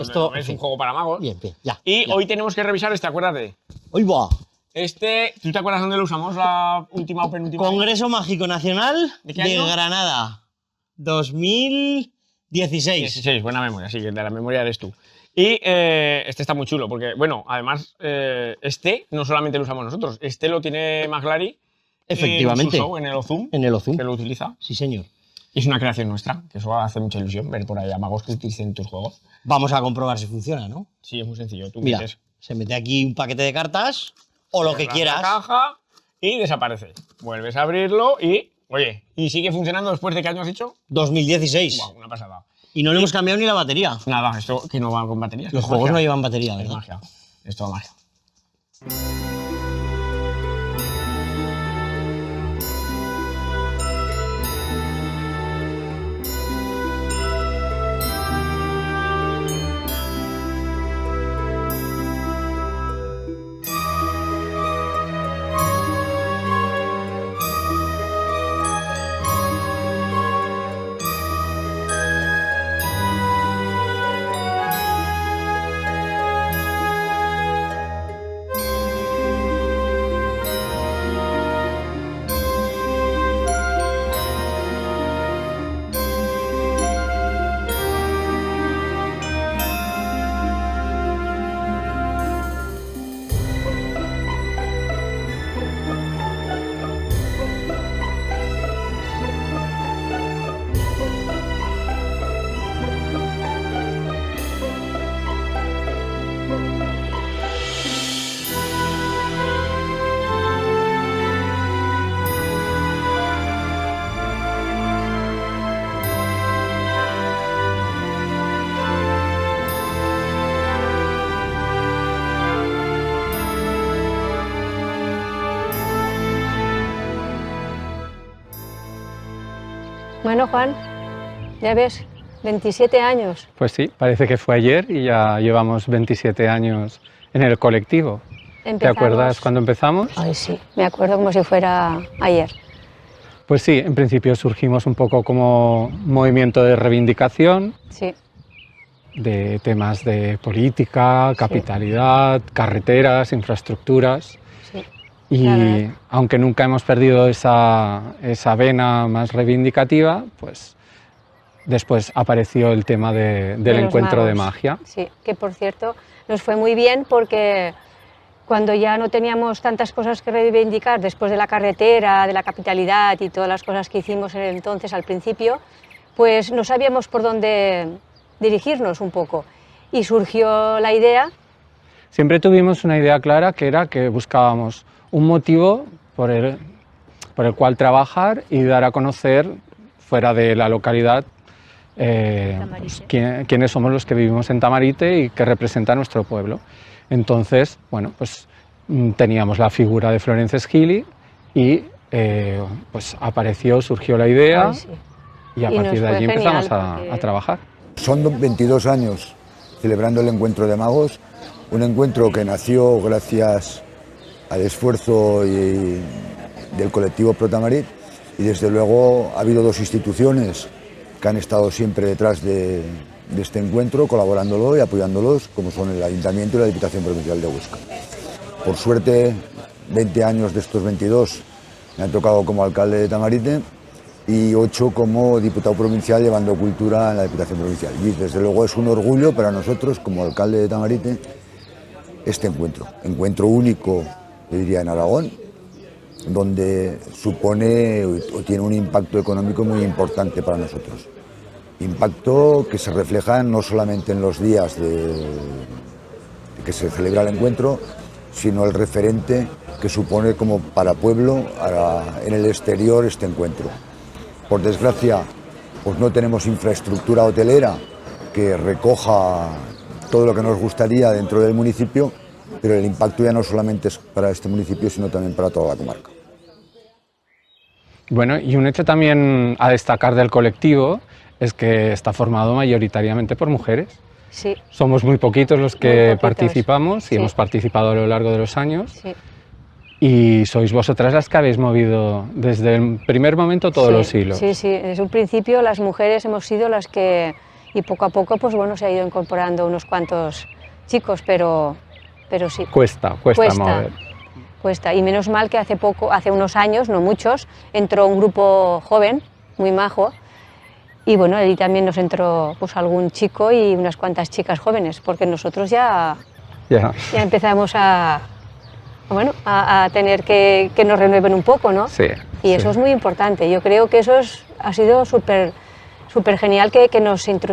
esto... Es un juego para magos. Bien, ya. Y hoy tenemos que revisar este, acuérdate. ¡Hoy va! ¿Tú te acuerdas dónde lo usamos la última o penúltima? Congreso Mágico Nacional de Granada, 2016. 16, buena memoria, sí, de la memoria eres tú. Y este está muy chulo, porque, bueno, además, este no solamente lo usamos nosotros, este lo tiene Maglari. Efectivamente. En su show, en el Ozum. En el Ozum. Que lo utiliza. Sí, señor. Y es una creación nuestra, que eso hace mucha ilusión, ver por ahí a magos que utilicen tus juegos. Vamos a comprobar si funciona, ¿no? Sí, es muy sencillo. Tú mira, metes. Se mete aquí un paquete de cartas, o lo que quieras. La caja y desaparece. Vuelves a abrirlo y, oye, ¿y sigue funcionando después de qué año has hecho? 2016. Wow, una pasada. Y no le hemos cambiado ni la batería. Nada, esto que no va con batería. Los juegos no llevan batería, ¿verdad? Es magia. Es todo magia. Bueno, Juan, ya ves, 27 años. Pues sí, parece que fue ayer y ya llevamos 27 años en el colectivo. ¿Te acuerdas cuando empezamos? Ay, sí, me acuerdo como si fuera ayer. Pues sí, en principio surgimos un poco como movimiento de reivindicación, sí, de temas de política, capitalidad, carreteras, infraestructuras. Sí. Y aunque nunca hemos perdido esa vena más reivindicativa, pues después apareció el tema del encuentro de magia. Sí, que por cierto nos fue muy bien porque cuando ya no teníamos tantas cosas que reivindicar después de la carretera, de la capitalidad y todas las cosas que hicimos en el entonces al principio, pues no sabíamos por dónde dirigirnos un poco. Y surgió la idea. Siempre tuvimos una idea clara, que era que buscábamos un motivo por el cual trabajar y dar a conocer fuera de la localidad pues, quiénes somos los que vivimos en Tamarite y que representa nuestro pueblo. Entonces, bueno, pues teníamos la figura de Florence Schilly y pues surgió la idea. Ay, sí. Y a partir de allí empezamos a trabajar. Son 22 años celebrando el Encuentro de Magos, un encuentro que nació gracias al esfuerzo y del colectivo Protamarit, y desde luego ha habido dos instituciones que han estado siempre detrás de este encuentro, colaborándolo y apoyándolos, como son el Ayuntamiento y la Diputación Provincial de Huesca. Por suerte, 20 años de estos 22 me han tocado como alcalde de Tamarite y 8 como diputado provincial llevando cultura en la Diputación Provincial. Y desde luego es un orgullo para nosotros como alcalde de Tamarite este encuentro único, yo diría, en Aragón, donde supone o tiene un impacto económico muy importante para nosotros. Impacto que se refleja no solamente en los días que se celebra el encuentro, sino el referente que supone como para pueblo en el exterior este encuentro. Por desgracia, pues no tenemos infraestructura hotelera que recoja todo lo que nos gustaría dentro del municipio, pero el impacto ya no solamente es para este municipio, sino también para toda la comarca. Bueno, y un hecho también a destacar del colectivo es que está formado mayoritariamente por mujeres. Sí. Somos muy poquitos los que participamos y hemos participado a lo largo de los años. Sí. Y sois vosotras las que habéis movido desde el primer momento todos los hilos. Sí, sí, desde un principio las mujeres hemos sido las que, y poco a poco pues bueno, se ha ido incorporando unos cuantos chicos, pero sí. Cuesta mover. Cuesta, y menos mal que hace unos años, no muchos, entró un grupo joven, muy majo, y bueno, ahí también nos entró pues algún chico y unas cuantas chicas jóvenes, porque nosotros ya empezamos a tener que nos renueven un poco, ¿no? Sí. Y eso es muy importante. Yo creo que eso ha sido súper genial que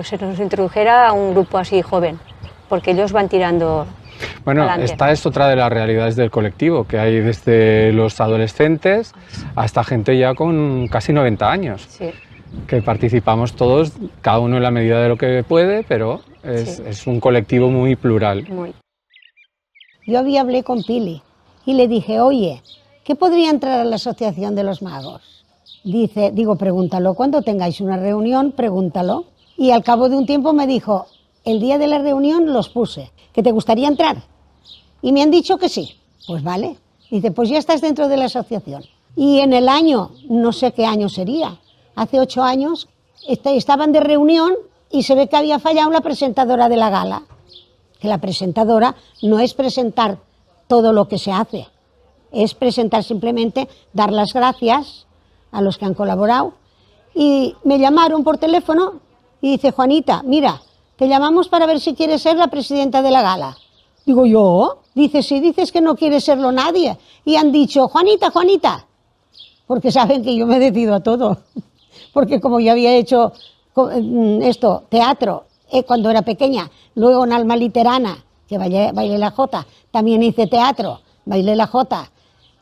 se nos introdujera a un grupo así joven, porque ellos van tirando. Bueno, adelante. esta es otra de las realidades del colectivo, que hay desde los adolescentes hasta gente ya con casi 90 años. Sí. Que participamos todos, cada uno en la medida de lo que puede, pero es un colectivo muy plural. Yo hablé con Pili y le dije, oye, ¿qué podría entrar a la Asociación de los Magos? Pregúntalo, cuando tengáis una reunión, pregúntalo. Y al cabo de un tiempo me dijo, el día de la reunión los puse, ¿que te gustaría entrar? Y me han dicho que sí. Pues vale. Dice, pues ya estás dentro de la asociación. Y en el año, no sé qué año sería, hace 8 años, estaban de reunión y se ve que había fallado la presentadora de la gala. Que la presentadora no es presentar todo lo que se hace, es presentar simplemente, dar las gracias a los que han colaborado. Y me llamaron por teléfono y dice, Juanita, mira, te llamamos para ver si quieres ser la presidenta de la gala. Digo, ¿yo? Dice, si dices que no quiere serlo nadie. Y han dicho, Juanita, Juanita, porque saben que yo me decido a todo. Porque como yo había hecho teatro cuando era pequeña, luego en Alma Literana, que bailé la jota, también hice teatro, bailé la jota,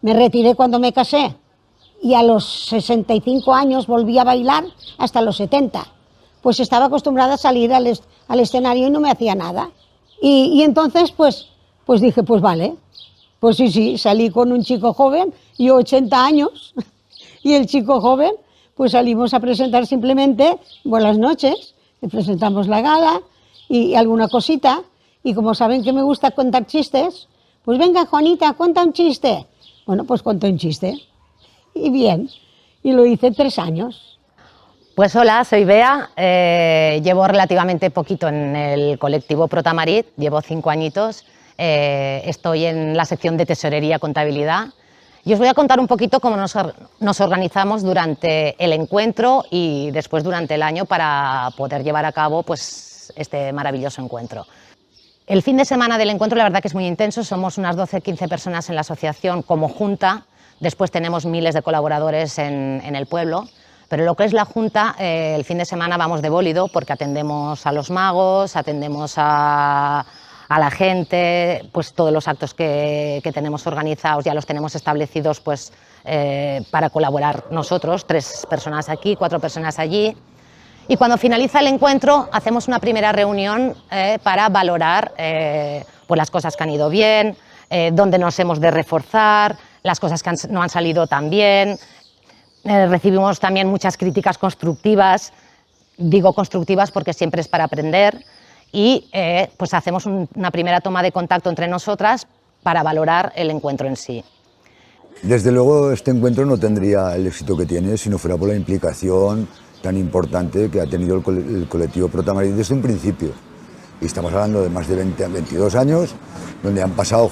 me retiré cuando me casé y a los 65 años volví a bailar hasta los 70. Pues estaba acostumbrada a salir al escenario y no me hacía nada. Y entonces pues dije, pues vale, pues sí, salí con un chico joven, yo 80 años, y el chico joven, pues salimos a presentar simplemente buenas noches, presentamos la gala y alguna cosita, y como saben que me gusta contar chistes, pues venga Juanita, cuenta un chiste. Bueno, pues conté un chiste, y bien, y lo hice 3 años. Pues hola, soy Bea, llevo relativamente poquito en el colectivo Protamarit, llevo 5 añitos, estoy en la sección de tesorería contabilidad. Y os voy a contar un poquito cómo nos organizamos durante el encuentro y después durante el año para poder llevar a cabo pues, este maravilloso encuentro. El fin de semana del encuentro la verdad que es muy intenso, somos unas 12-15 personas en la asociación como junta, después tenemos miles de colaboradores en el pueblo, pero lo que es la junta, el fin de semana vamos de bólido porque atendemos a los magos, atendemos a la gente, pues todos los actos que tenemos organizados ya los tenemos establecidos pues, para colaborar nosotros, 3 personas aquí, 4 personas allí. Y cuando finaliza el encuentro hacemos una primera reunión para valorar pues las cosas que han ido bien, dónde nos hemos de reforzar, las cosas que no han salido tan bien. Recibimos también muchas críticas constructivas, digo constructivas porque siempre es para aprender. Y pues hacemos una primera toma de contacto entre nosotras para valorar el encuentro en sí. Desde luego este encuentro no tendría el éxito que tiene si no fuera por la implicación tan importante que ha tenido el colectivo Protamarit desde un principio. Y estamos hablando de más de 20 a 22 años, donde han pasado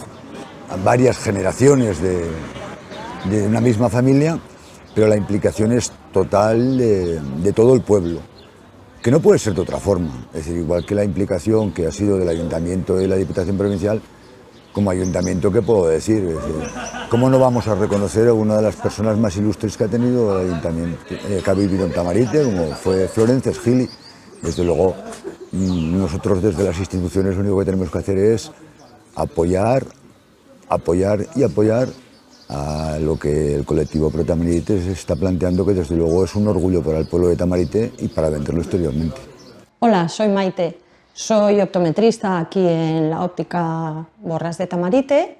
varias generaciones de una misma familia, pero la implicación es total de todo el pueblo, que no puede ser de otra forma. Es decir, igual que la implicación que ha sido del Ayuntamiento y la Diputación Provincial, como ayuntamiento, ¿qué puedo decir? Es decir, ¿cómo no vamos a reconocer a una de las personas más ilustres que ha tenido el ayuntamiento, que ha vivido en Tamarite, como fue Florences Gili? Desde luego, nosotros desde las instituciones lo único que tenemos que hacer es apoyar a lo que el colectivo Protamarit se está planteando, que desde luego es un orgullo para el pueblo de Tamarite y para venderlo exteriormente. Hola, soy Maite. Soy optometrista aquí en la óptica Borràs de Tamarite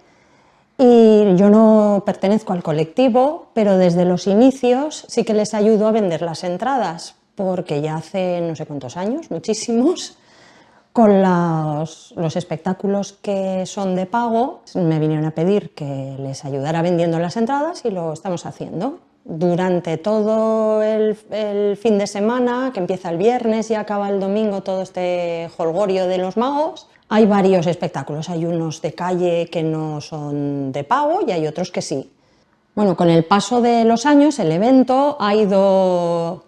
y yo no pertenezco al colectivo, pero desde los inicios sí que les ayudo a vender las entradas, porque ya hace no sé cuántos años, muchísimos, con los espectáculos que son de pago, me vinieron a pedir que les ayudara vendiendo las entradas y lo estamos haciendo. Durante todo el fin de semana, que empieza el viernes y acaba el domingo, todo este jolgorio de los magos, hay varios espectáculos. Hay unos de calle que no son de pago y hay otros que sí. Bueno, con el paso de los años el evento ha ido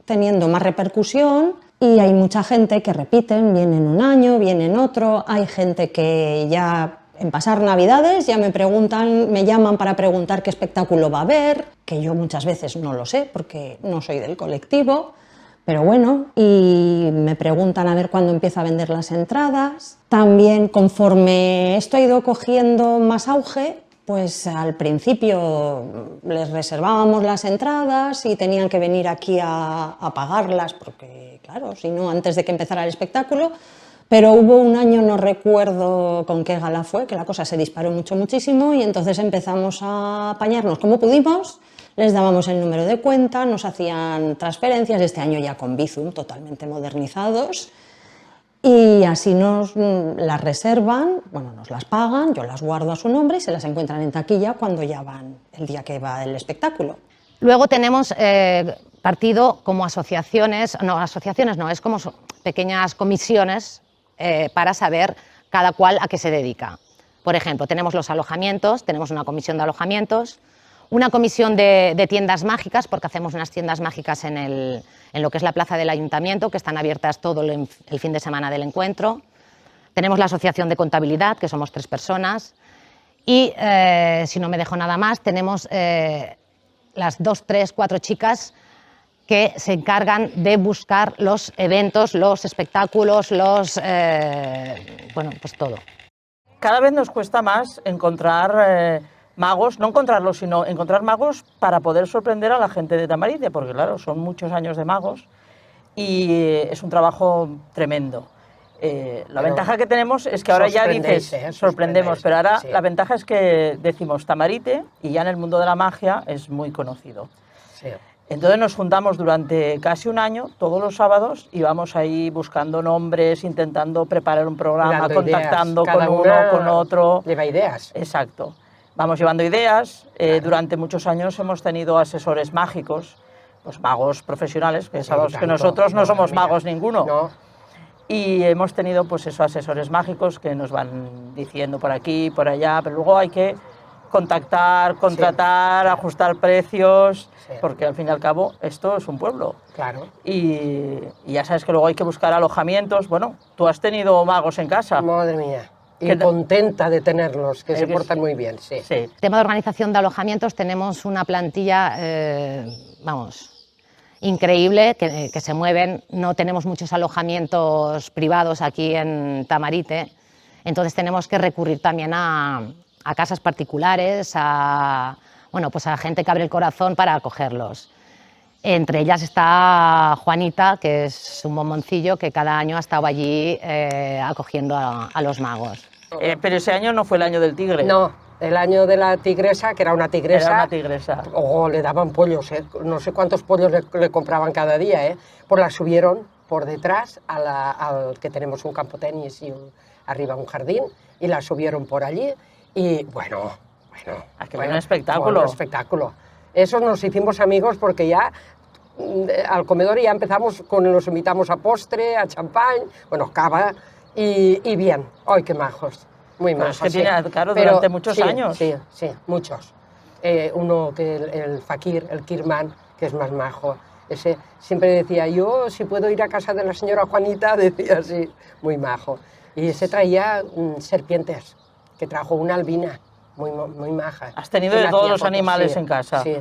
teniendo más repercusión y hay mucha gente que repiten, vienen un año, vienen otro, hay gente que ya en pasar Navidades ya me llaman para preguntar qué espectáculo va a haber, que yo muchas veces no lo sé porque no soy del colectivo, pero bueno, y me preguntan a ver cuándo empiezo a vender las entradas. También conforme esto ha ido cogiendo más auge, pues al principio les reservábamos las entradas y tenían que venir aquí a pagarlas, porque claro, si no, antes de que empezara el espectáculo. Pero hubo un año, no recuerdo con qué gala fue, que la cosa se disparó muchísimo y entonces empezamos a apañarnos como pudimos, les dábamos el número de cuenta, nos hacían transferencias, este año ya con Bizum, totalmente modernizados, y así nos las reservan, bueno, nos las pagan, yo las guardo a su nombre y se las encuentran en taquilla cuando ya van el día que va el espectáculo. Luego tenemos partido como asociaciones no, es como pequeñas comisiones para saber cada cual a qué se dedica. Por ejemplo, tenemos los alojamientos, tenemos una comisión de alojamientos, una comisión de tiendas mágicas, porque hacemos unas tiendas mágicas en lo que es la plaza del ayuntamiento, que están abiertas todo el fin de semana del encuentro. Tenemos la asociación de contabilidad, que somos 3 personas, y si no me dejo nada más, tenemos las 2, 3, 4 chicas que se encargan de buscar los eventos, los espectáculos, bueno, pues todo. Cada vez nos cuesta más encontrar magos, no encontrarlos, sino encontrar magos para poder sorprender a la gente de Tamarite, porque claro, son muchos años de magos y es un trabajo tremendo. La ventaja que tenemos es que ahora ya dices, sorprendemos, pero ahora sí. La ventaja es que decimos Tamarite y ya en el mundo de la magia es muy conocido. Sí. Entonces nos juntamos durante casi un año, todos los sábados, y vamos ahí buscando nombres, intentando preparar un programa, contactando con uno, con otro. Lleva ideas. Exacto. Vamos llevando ideas. Durante muchos años hemos tenido asesores mágicos, pues magos profesionales, que sabemos que nosotros no somos magos ninguno. No. Y hemos tenido pues esos asesores mágicos que nos van diciendo por aquí, por allá, pero luego hay que contactar, contratar, ajustar precios, porque al fin y al cabo esto es un pueblo. Claro. Y ya sabes que luego hay que buscar alojamientos. Bueno, tú has tenido magos en casa. Madre mía. Y contenta de tenerlos, que se portan muy bien, sí. Tema de organización de alojamientos, tenemos una plantilla, vamos, increíble, que se mueven. No tenemos muchos alojamientos privados aquí en Tamarite, entonces tenemos que recurrir también a casas particulares, bueno, pues a gente que abre el corazón para acogerlos. Entre ellas está Juanita, que es un bomboncillo que cada año ha estado allí acogiendo a los magos. Pero ese año no fue el año del tigre. No, el año de la tigresa, que era una tigresa. Era una tigresa. Le daban pollos, no sé cuántos pollos le compraban cada día, Pues la subieron por detrás al que tenemos un campo tenis y arriba un jardín, y la subieron por allí. Y bueno, Bueno, que vaya un espectáculo. Un espectáculo. Esos nos hicimos amigos porque ya al comedor ya empezamos, nos invitamos a postre, a champán, bueno, cava, y bien. ¡Ay, qué majos! Muy Pero majos. es que tiene, claro, durante muchos sí, años. Sí, sí, muchos. Uno que el fakir, el Kirman, que es más majo, ese siempre decía, yo si puedo ir a casa de la señora Juanita, decía así, muy majo. Y ese traía serpientes, que trajo una albina, muy maja. Has tenido de todos los animales sí, en casa. Sí.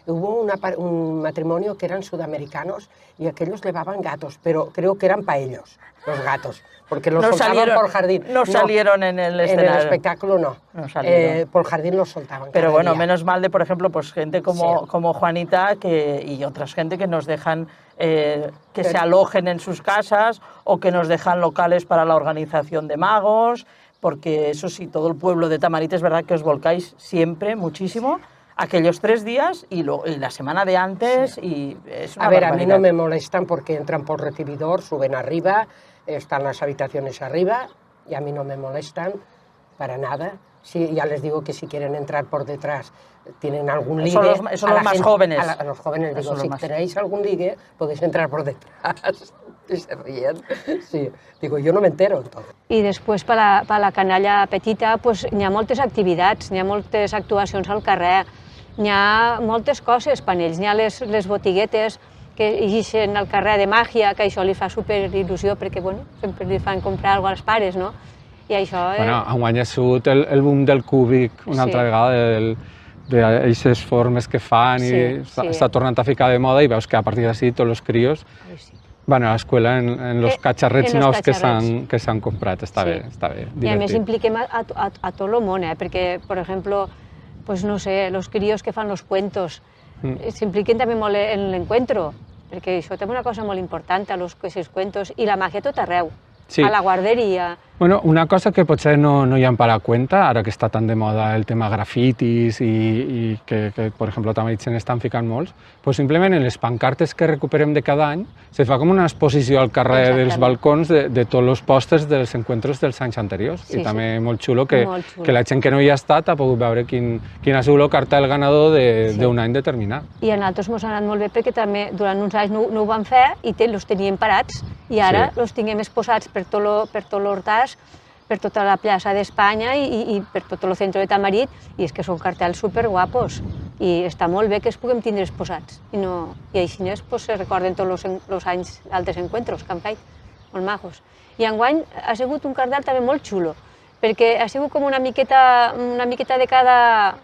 Hubo un matrimonio que eran sudamericanos y aquellos llevaban gatos, pero creo que eran para ellos, los gatos, porque los soltaban por jardín. No salieron en el escenario. En el espectáculo no. Por jardín los soltaban. Pero bueno, día. menos mal de, por ejemplo, pues gente como Juanita y otras gente que nos dejan que se alojen en sus casas o que nos dejan locales para la organización de magos, porque eso sí, todo el pueblo de Tamarit es verdad que os volcáis siempre muchísimo. Aquellos 3 días y la semana de antes, y es una A ver, a mí barbaridad. no me molestan porque entran por recibidor, suben arriba, están las habitaciones arriba y a mí no me molestan para nada. Sí, ya les digo que si quieren entrar por detrás, tienen algún ligue. Eso son los más jóvenes. A los jóvenes digo, si más. tenéis algún ligue, podéis entrar por detrás. Y se ríen. Sí, digo, jo no m'entero. I després per a la canalla petita pues, hi ha moltes activitats, hi ha moltes actuacions al carrer, hi ha moltes coses per ells, hi ha les botiguetes que ixen al carrer de màgia, que això li fa superil·lusió perquè bueno, sempre li fan comprar alguna cosa als pares, no? I això... Bueno, enguany ha sigut el boom del cúbic una altra vegada, d'aquestes formes que fan i està tornant a ficar de moda i veus que a partir d'ací tots els crios van a l'escola en los cacharrets nous que s'han comprat. Està bé, divertit. I a més impliquem a tot el món, perquè, per exemple, pues no sé, los críos que fan los cuentos s'impliquen també molt en l'encuentro, perquè això té una cosa molt important, aquests cuentos, i la màgia tot arreu, a la guarderia. Bueno, una cosa que potser no hi han parat cuenta, ara que està tan de moda el tema grafitis i que per exemple, a Tamarit se n'estan ficant molts, pues simplement en les pancartes que recuperem de cada any se fa com una exposició al carrer dels balcons de tots els pòsters dels encuentros dels anys anteriors. I també molt xulo que la gent que no hi ha estat ha pogut veure quin ha sigut el cartell ganador d'un any determinat. I a nosaltres ens ha anat molt bé perquè també durant uns anys no ho van fer i els teníem parats i ara els tinguem exposats per tot l'hortàs, per tota la plaça d'Espanya i per tot el centre de Tamarit, i és que són cartells superguapos i està molt bé que els puguem tindre exposats i així se recorden tots els anys d'altres encuentros que han fet, molt majos. I enguany ha sigut un cartell també molt xulo, perquè ha sigut com una miqueta de cada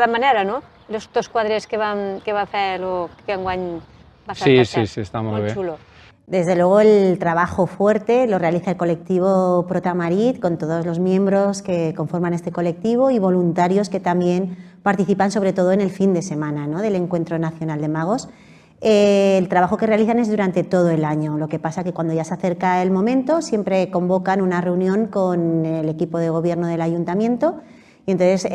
manera, no? Els dos quadres que va fer que enguany va fer el cartell. Sí, està molt bé. Xulo. Desde luego el trabajo fuerte lo realiza el colectivo Protamarit con todos los miembros que conforman este colectivo y voluntarios que también participan sobre todo en el fin de semana, ¿no?, del Encuentro Nacional de Magos. El trabajo que realizan es durante todo el año, lo que pasa que cuando ya se acerca el momento siempre convocan una reunión con el equipo de gobierno del ayuntamiento y entonces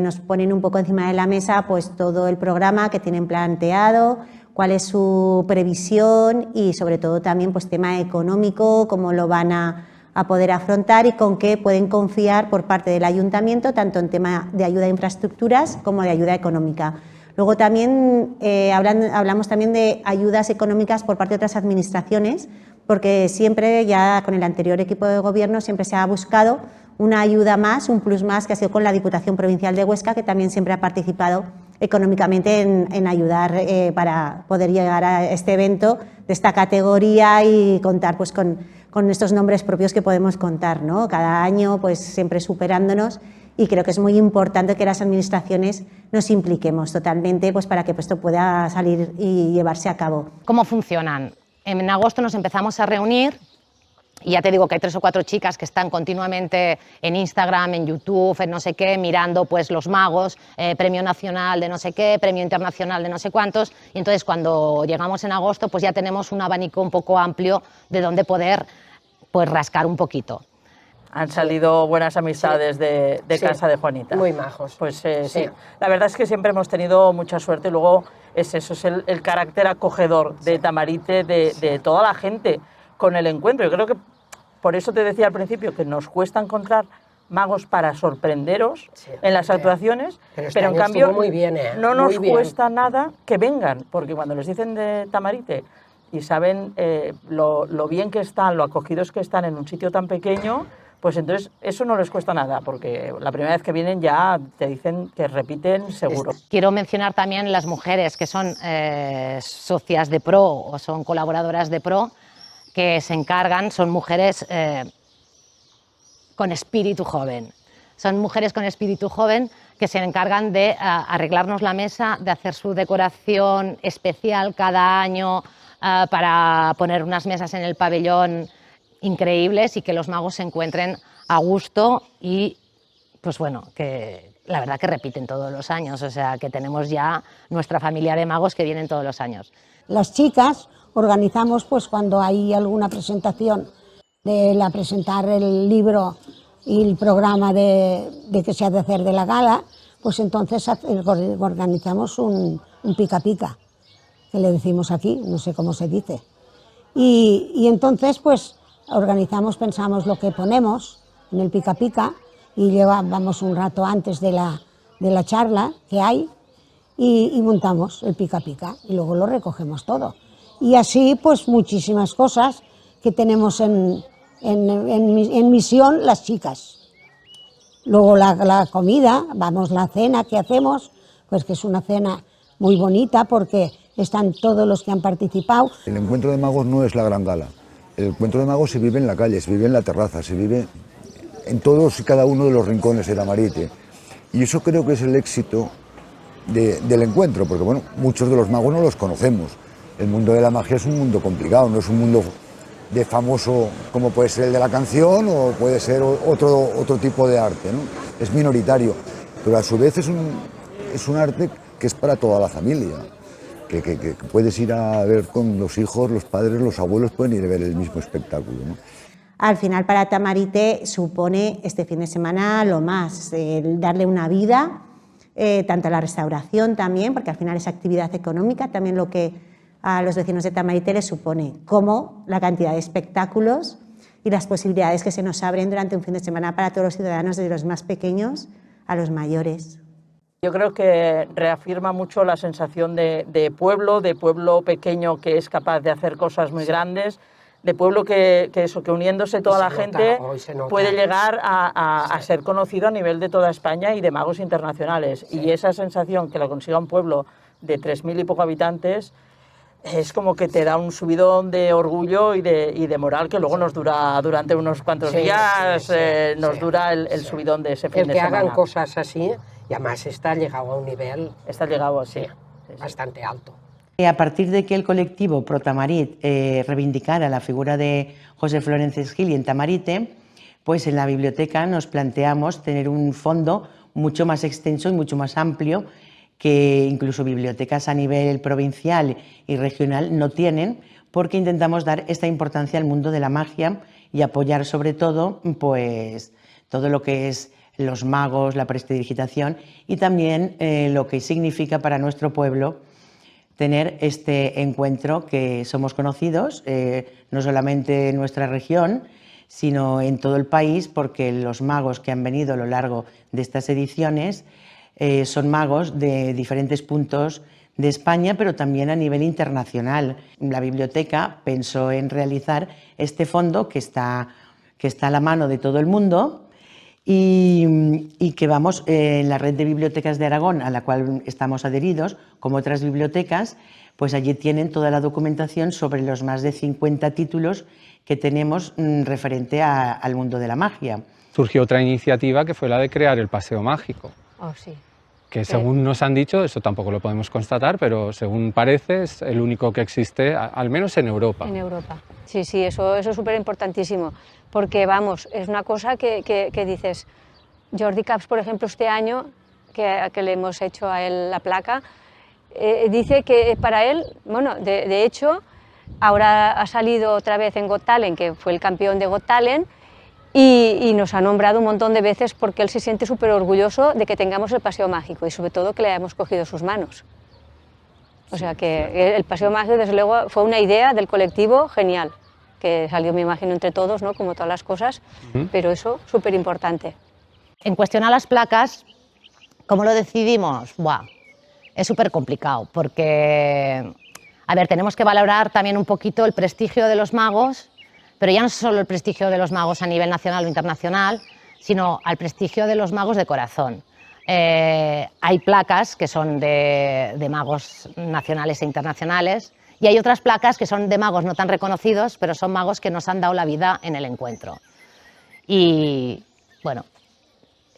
nos ponen un poco encima de la mesa pues todo el programa que tienen planteado, cuál es su previsión y sobre todo también pues tema económico, cómo lo van a poder afrontar y con qué pueden confiar por parte del ayuntamiento, tanto en tema de ayuda a infraestructuras como de ayuda económica. Luego también hablamos también de ayudas económicas por parte de otras administraciones, porque siempre ya con el anterior equipo de gobierno siempre se ha buscado una ayuda más, un plus más, que ha sido con la Diputación Provincial de Huesca, que también siempre ha participado económicamente en ayudar para poder llegar a este evento de esta categoría y contar pues con estos nombres propios que podemos contar, ¿no? Cada año pues siempre superándonos y creo que es muy importante que las administraciones nos impliquemos totalmente pues para que esto pueda salir y llevarse a cabo. ¿Cómo funcionan? En agosto nos empezamos a reunir. Y ya te digo que hay 3 o 4 chicas que están continuamente en Instagram, en YouTube, en no sé qué, mirando pues los magos, premio nacional de no sé qué, premio internacional de no sé cuántos. Y entonces cuando llegamos en agosto pues ya tenemos un abanico un poco amplio de donde poder pues rascar un poquito. Han salido buenas amistades de casa de Juanita. Muy majos. Pues sí. La verdad es que siempre hemos tenido mucha suerte. Luego es el carácter acogedor de Tamarite, de toda la gente con el encuentro. Yo creo que por eso te decía al principio que nos cuesta encontrar magos para sorprenderos en las actuaciones, Pero este en año cambio estuvo muy bien, no muy nos bien. cuesta nada que vengan, porque cuando les dicen de Tamarite y saben lo bien que están, lo acogidos que están en un sitio tan pequeño, pues entonces eso no les cuesta nada, porque la primera vez que vienen ya te dicen que repiten seguro. Quiero mencionar también las mujeres que son socias de PRO o son colaboradoras de PRO, que se encargan, son mujeres con espíritu joven. Son mujeres con espíritu joven que se encargan de arreglarnos la mesa, de hacer su decoración especial cada año para poner unas mesas en el pabellón increíbles y que los magos se encuentren a gusto y, pues bueno, que la verdad que repiten todos los años, o sea que tenemos ya nuestra familia de magos que vienen todos los años. Las chicas organizamos pues cuando hay alguna presentación de presentar el libro y el programa de que se ha de hacer de la gala, pues entonces organizamos un pica pica, que le decimos aquí, no sé cómo se dice. Y entonces pues organizamos, pensamos lo que ponemos en el pica pica y vamos un rato antes de la charla que hay y montamos el pica pica y luego lo recogemos todo. Y así pues muchísimas cosas que tenemos en misión las chicas. Luego la comida, la cena que hacemos, pues que es una cena muy bonita porque están todos los que han participado. El encuentro de magos no es la gran gala. El encuentro de magos se vive en la calle, se vive en la terraza, se vive en todos y cada uno de los rincones de Tamarite. Y eso creo que es el éxito del encuentro, porque bueno, muchos de los magos no los conocemos. El mundo de la magia es un mundo complicado, no es un mundo de famoso como puede ser el de la canción o puede ser otro tipo de arte, ¿no? Es minoritario, pero a su vez es un arte que es para toda la familia. Que puedes ir a ver con los hijos, los padres, los abuelos pueden ir a ver el mismo espectáculo, ¿no? Al final para Tamarite supone este fin de semana lo más, darle una vida, tanto a la restauración también, porque al final es actividad económica, también lo que a los vecinos de Tamarite les supone, como la cantidad de espectáculos y las posibilidades que se nos abren durante un fin de semana para todos los ciudadanos, desde los más pequeños a los mayores. Yo creo que reafirma mucho la sensación de pueblo pequeño que es capaz de hacer cosas muy grandes, de pueblo que uniéndose toda la gente puede llegar a ser conocido a nivel de toda España y de magos internacionales. Sí. Y esa sensación que lo consiga un pueblo de 3.000 y poco habitantes es como que te da un subidón de orgullo y de moral que luego nos dura durante unos cuantos días, nos dura el subidón de ese fin de semana. El que hagan cosas así, y además está llegado a un nivel... Está llegado así. Bastante alto. A partir de que el colectivo Pro Tamarit reivindicara la figura de José Florences Gili en Tamarite, pues en la biblioteca nos planteamos tener un fondo mucho más extenso y mucho más amplio que incluso bibliotecas a nivel provincial y regional no tienen, porque intentamos dar esta importancia al mundo de la magia y apoyar sobre todo pues, todo lo que es los magos, la prestidigitación y también lo que significa para nuestro pueblo tener este encuentro que somos conocidos, no solamente en nuestra región, sino en todo el país, porque los magos que han venido a lo largo de estas ediciones son magos de diferentes puntos de España, pero también a nivel internacional. La biblioteca pensó en realizar este fondo que está a la mano de todo el mundo y que vamos en la red de bibliotecas de Aragón, a la cual estamos adheridos, como otras bibliotecas, pues allí tienen toda la documentación sobre los más de 50 títulos que tenemos referente al mundo de la magia. Surgió otra iniciativa que fue la de crear el Paseo Mágico. Oh, sí. Que según nos han dicho, eso tampoco lo podemos constatar, pero según parece es el único que existe, al menos en Europa. En Europa. Sí, sí, eso es súper importantísimo, porque vamos, es una cosa que dices, Jordi Caps, por ejemplo, este año, que le hemos hecho a él la placa, dice que para él, bueno, de hecho, ahora ha salido otra vez en Got Talent, que fue el campeón de Got Talent, y nos ha nombrado un montón de veces porque él se siente súper orgulloso de que tengamos el Paseo Mágico y sobre todo que le hayamos cogido sus manos. O sea que el Paseo Mágico, desde luego, fue una idea del colectivo genial, que salió, me imagino, entre todos, ¿no? Como todas las cosas, pero eso súper importante. En cuestión a las placas, ¿cómo lo decidimos? Buah, es súper complicado porque, a ver, tenemos que valorar también un poquito el prestigio de los magos, pero ya no solo el prestigio de los magos a nivel nacional o internacional, sino al prestigio de los magos de corazón. Hay placas que son de magos nacionales e internacionales y hay otras placas que son de magos no tan reconocidos, pero son magos que nos han dado la vida en el encuentro. Y bueno,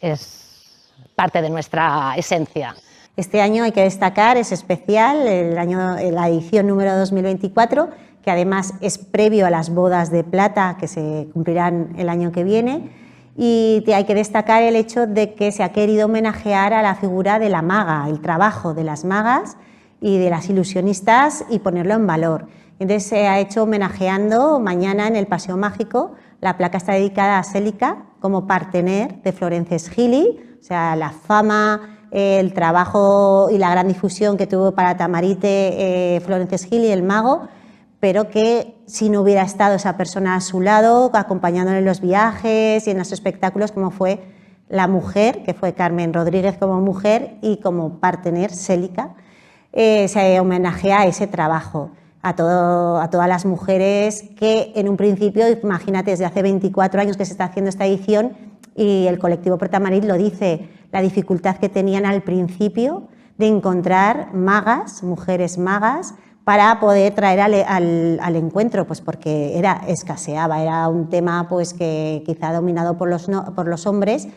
es parte de nuestra esencia. Este año hay que destacar, es especial, la edición número 2024, que además es previo a las bodas de plata que se cumplirán el año que viene. Y hay que destacar el hecho de que se ha querido homenajear a la figura de la maga, el trabajo de las magas y de las ilusionistas y ponerlo en valor. Entonces se ha hecho homenajeando mañana en el Paseo Mágico. La placa está dedicada a Célica como partener de Florence Schilly, o sea, la fama, el trabajo y la gran difusión que tuvo para Tamarite Florence Schilly, el mago, pero que si no hubiera estado esa persona a su lado, acompañándole en los viajes y en los espectáculos, como fue la mujer, que fue Carmen Rodríguez como mujer y como partener Célica, se homenajea a ese trabajo, a todas las mujeres que en un principio, imagínate, desde hace 24 años que se está haciendo esta edición y el colectivo Protamarit lo dice, la dificultad que tenían al principio de encontrar magas, mujeres magas, para poder traer al encuentro, pues porque escaseaba, era un tema pues que quizá dominado por los hombres.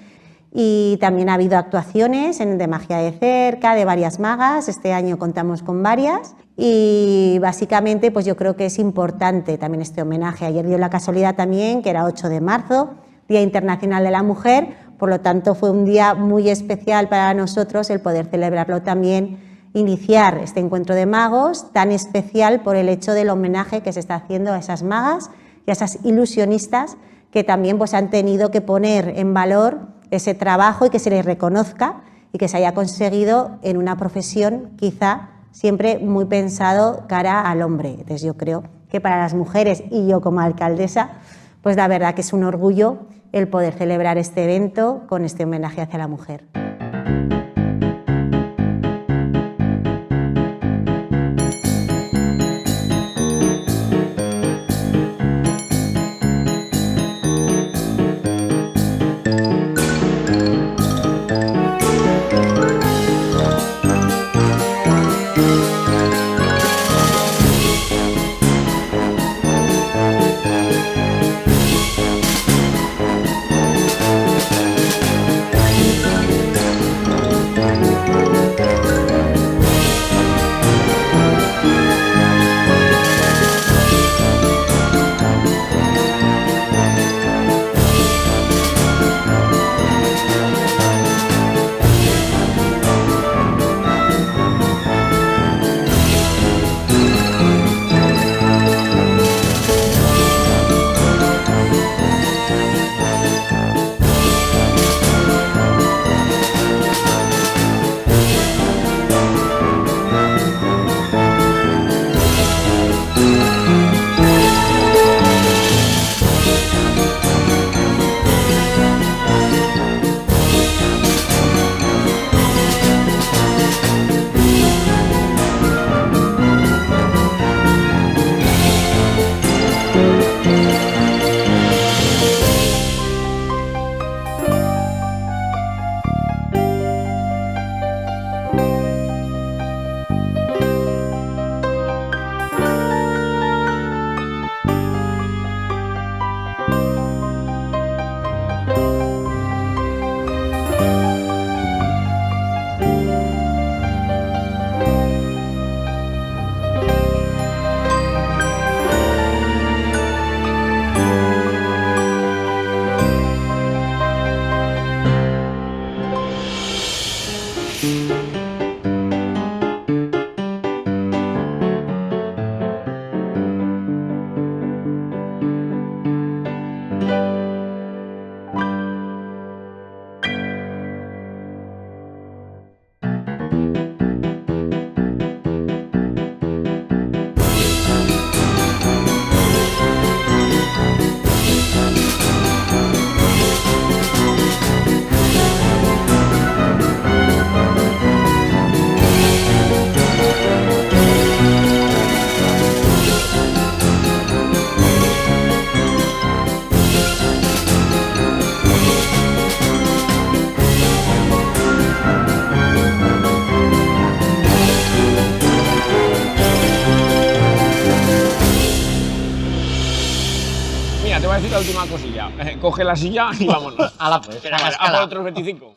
Y también ha habido actuaciones de magia de cerca, de varias magas, este año contamos con varias y básicamente pues yo creo que es importante también este homenaje. Ayer dio la casualidad también que era 8 de marzo, Día Internacional de la Mujer, por lo tanto fue un día muy especial para nosotros el poder celebrarlo también, iniciar este encuentro de magos tan especial por el hecho del homenaje que se está haciendo a esas magas y a esas ilusionistas que también pues han tenido que poner en valor ese trabajo y que se les reconozca y que se haya conseguido en una profesión quizá siempre muy pensado cara al hombre. Entonces yo creo que para las mujeres y yo como alcaldesa, pues la verdad que es un orgullo el poder celebrar este evento con este homenaje hacia la mujer. la última cosilla. Coge la silla y vámonos. Hala, pues, Venga, a la a escala. por otros 25.